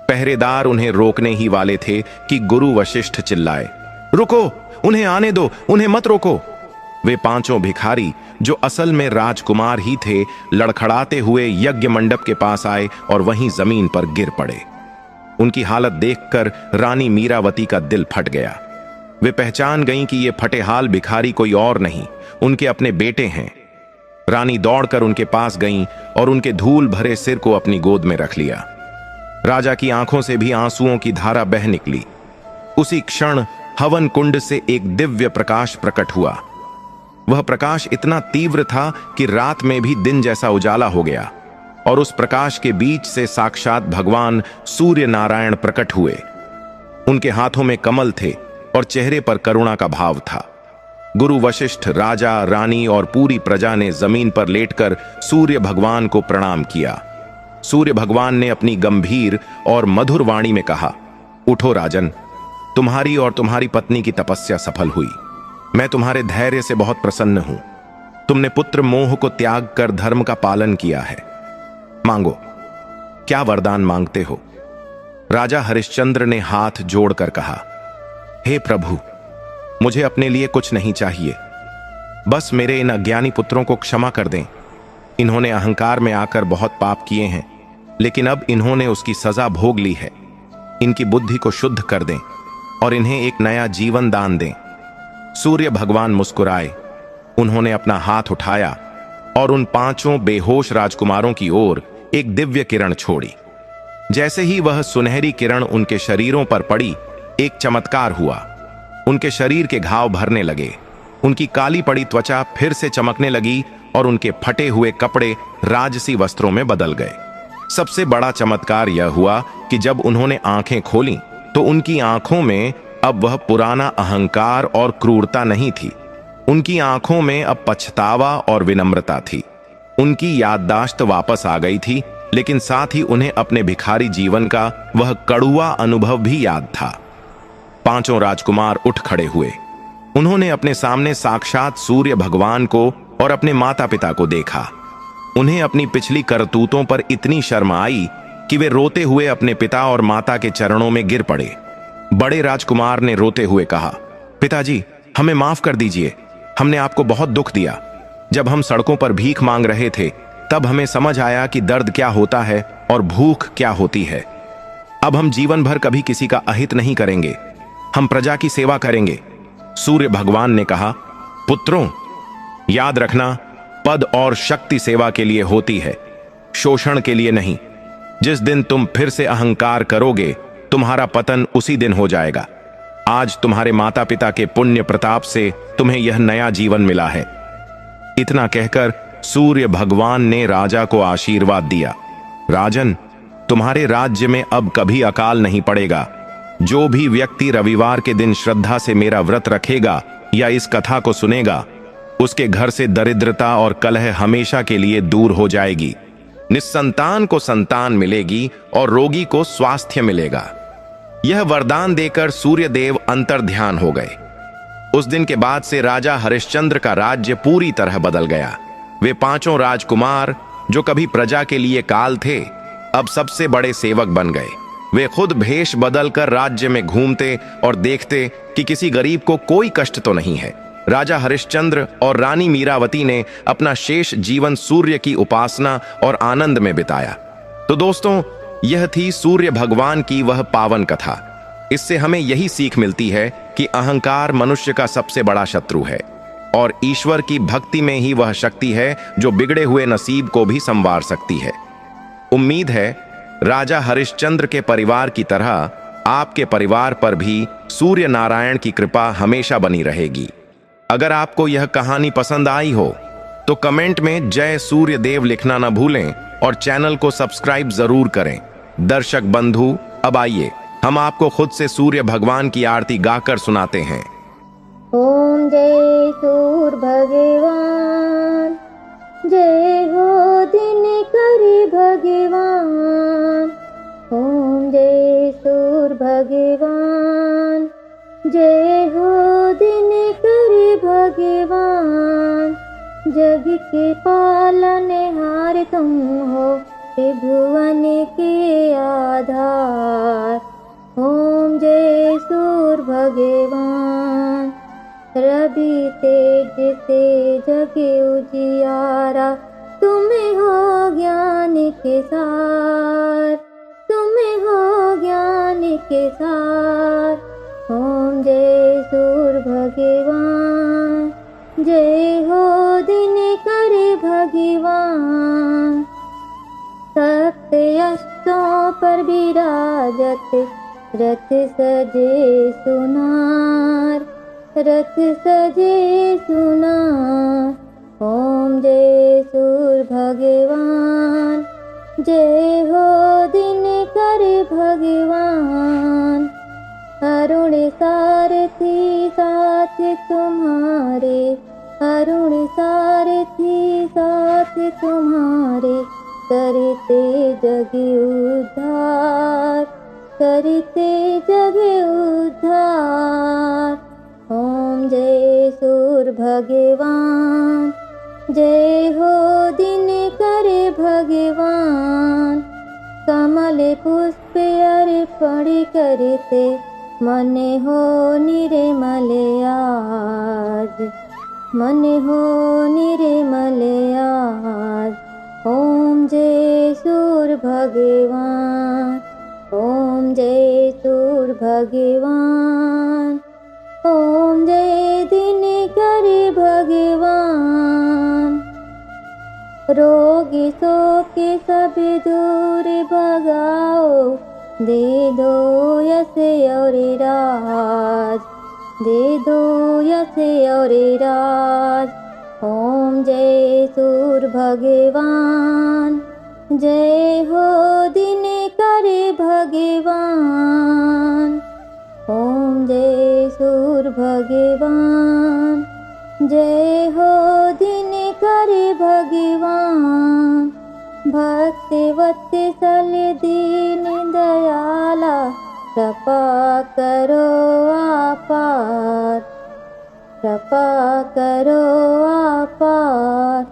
पहरेदार उन्हें रोकने ही वाले थे कि गुरु वशिष्ठ चिल्लाए, रुको, उन्हें आने दो, उन्हें मत रोको। वे 5 भिखारी, जो असल में राजकुमार ही थे, लड़खड़ाते हुए यज्ञ मंडप के पास आए और वहीं जमीन पर गिर पड़े। उनकी हालत देखकर रानी मीरावती का दिल फट गया। वे पहचान गईं कि ये फटेहाल भिखारी कोई और नहीं, उनके अपने बेटे हैं। रानी दौड़कर उनके पास गईं और उनके धूल भरे सिर को अपनी गोद में रख लिया। राजा की आंखों से भी आंसुओं की धारा बह निकली। उसी क्षण हवन कुंड से एक दिव्य प्रकाश प्रकट हुआ। वह प्रकाश इतना तीव्र था कि रात में भी दिन जैसा उजाला हो गया, और उस प्रकाश के बीच से साक्षात भगवान सूर्य नारायण प्रकट हुए। उनके हाथों में कमल थे और चेहरे पर करुणा का भाव था। गुरु वशिष्ठ, राजा, रानी और पूरी प्रजा ने जमीन पर लेटकर सूर्य भगवान को प्रणाम किया। सूर्य भगवान ने अपनी गंभीर और मधुर वाणी में कहा, उठो राजन, तुम्हारी और तुम्हारी पत्नी की तपस्या सफल हुई। मैं तुम्हारे धैर्य से बहुत प्रसन्न हूं। तुमने पुत्र मोह को त्याग कर धर्म का पालन किया है। मांगो, क्या वरदान मांगते हो? राजा हरिश्चंद्र ने हाथ जोड़कर कहा, हे प्रभु, मुझे अपने लिए कुछ नहीं चाहिए, बस मेरे इन अज्ञानी पुत्रों को क्षमा कर दें। इन्होंने अहंकार में आकर बहुत पाप किए हैं, लेकिन अब इन्होंने उसकी सजा भोग ली है। इनकी बुद्धि को शुद्ध कर दें और इन्हें एक नया जीवन दान दें। सूर्य भगवान मुस्कुराए। उन्होंने अपना हाथ उठाया और उन 5 बेहोश राजकुमारों की ओर एक दिव्य किरण छोड़ी। जैसे ही वह सुनहरी किरण उनके शरीरों पर पड़ी, एक चमत्कार हुआ। उनके शरीर के घाव भरने लगे, उनकी काली पड़ी त्वचा फिर से चमकने लगी और उनके फटे हुए कपड़े राजसी वस्त्रों में बदल गए। सबसे बड़ा चमत्कार यह हुआ कि जब उन्होंने आंखें खोलीं तो उनकी आंखों में अब वह पुराना अहंकार और क्रूरता नहीं थी। उनकी आंखों में अब पछतावा और विनम्रता थी। उनकी याददाश्त वापस आ गई थी, लेकिन साथ ही उन्हें अपने भिखारी जीवन का वह कड़ुआ अनुभव भी याद था। 5 राजकुमार उठ खड़े हुए। उन्होंने अपने सामने साक्षात सूर्य भगवान को और अपने माता पिता को देखा। उन्हें अपनी पिछली करतूतों पर इतनी शर्म आई कि वे रोते हुए अपने पिता और माता के चरणों में गिर पड़े। बड़े राजकुमार ने रोते हुए कहा, पिताजी, हमें माफ कर दीजिए। हमने आपको बहुत दुख दिया। जब हम सड़कों पर भीख मांग रहे थे, तब हमें समझ आया कि दर्द क्या होता है और भूख क्या होती है। अब हम जीवन भर कभी किसी का अहित नहीं करेंगे। हम प्रजा की सेवा करेंगे। सूर्य भगवान ने कहा, पुत्रों, याद रखना, पद और शक्ति सेवा के लिए होती है, शोषण के लिए नहीं। जिस दिन तुम फिर से अहंकार करोगे, तुम्हारा पतन उसी दिन हो जाएगा। आज तुम्हारे माता पिता के पुण्य प्रताप से तुम्हें यह नया जीवन मिला है। इतना कहकर सूर्य भगवान ने राजा को आशीर्वाद दिया। राजन, तुम्हारे राज्य में अब कभी अकाल नहीं पड़ेगा। जो भी व्यक्ति रविवार के दिन श्रद्धा से मेरा व्रत रखेगा या इस कथा को सुनेगा, उसके घर से दरिद्रता और कलह हमेशा के लिए दूर हो जाएगी। निस्संतान को संतान मिलेगी और रोगी को स्वास्थ्य मिलेगा। यह वरदान देकर सूर्यदेव अंतर्ध्यान हो गए। उस दिन के बाद से राजा हरिश्चंद्र का राज्य पूरी तरह बदल गया। वे 5 राजकुमार, जो कभी प्रजा के लिए काल थे, अब सबसे बड़े सेवक बन गए। वे खुद भेष बदलकर राज्य में घूमते और देखते कि किसी गरीब को कोई कष्ट तो नहीं है। राजा हरिश्चंद्र और रानी मीरावती ने अपना शेष जीवन सूर्य की उपासना और आनंद में बिताया। तो दोस्तों, यह थी सूर्य भगवान की वह पावन कथा। इससे हमें यही सीख मिलती है कि अहंकार मनुष्य का सबसे बड़ा शत्रु है और ईश्वर की भक्ति में ही वह शक्ति है जो बिगड़े हुए नसीब को भी संवार सकती है। उम्मीद है राजा हरिश्चंद्र के परिवार की तरह आपके परिवार पर भी सूर्य नारायण की कृपा हमेशा बनी रहेगी। अगर आपको यह कहानी पसंद आई हो तो कमेंट में जय सूर्य देव लिखना न भूलें और चैनल को सब्सक्राइब जरूर करें। दर्शक बंधु, अब आइए हम आपको खुद से सूर्य भगवान की आरती गाकर सुनाते हैं। ओम जय सूर्य भगवान, जय हो दिनकर भगवान। ओम जय सूर्य भगवान, जय हो दिनकर भगवान। जग के पालनहार तुम हो, त्रिभुवन के आधार। ओम जय सूर्य भगवान, रवि तेज से जगे उजियारा। तुम्हें हो ज्ञान के सार, तुम्हें हो ज्ञान के सार। ओम जय सूर्य भगवान, जय हो दिनकर भगवान। सप्त अश्वों पर विराजत, रथ सजे सुनार, रथ सजे सुनार। ओम जय सूर्य भगवान, जय हो दिनकर भगवान। अरुण सारथी साथ तुम्हारे, अरुण सारथी साथ तुम्हारे। करते जग उद्धार, करते जग उद्धार। ओम जय सूर्य भगवान, जय हो दिनकर भगवान। कमल पुष्प अर्पण करते, मन हो निर्मल आज, मन हो निर्मल आज। ओम जय सूर्य भगवान, ओम जय सूर्य भगवान। ओम जय दिनकर भगवान। रोग शोक सब दूर भगाओ, दे दो यश और राज, दे दो यश और राज। ओम जय सूर्य भगवान, जय हो दिनकर भगवान। ओम जय सूर्य भगवान, जय हो दिनकर भगवान। भक्त वत्सल दीन दयाला, कृपा करो आपार, कृपा करो आपार।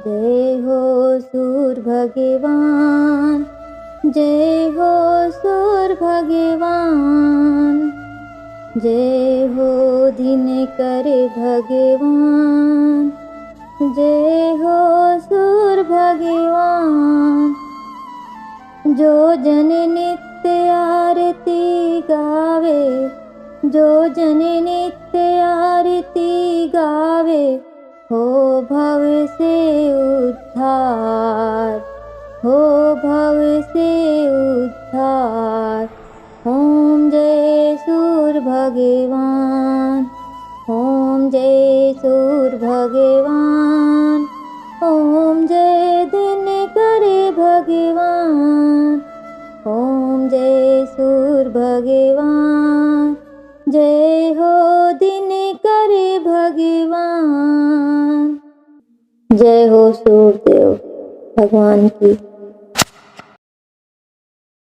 जय हो सूर्य भगवान, जय हो सूर्य भगवान। जय हो दिनकर भगवान, जय हो सूर्य भगवान। जो जन नित्य आरती गावे, जो जन नित्य आरती गावे। हो भव से उद्धार, हो भव से उद्धार। ओम जय सूर्य भगवान, ओम जय सूर्य भगवान। ओम जय दिनकर भगवान, ओम जय सूर्य भगवान। जय हो दिनकर भगवान। जय हो सूर्य देव भगवान की।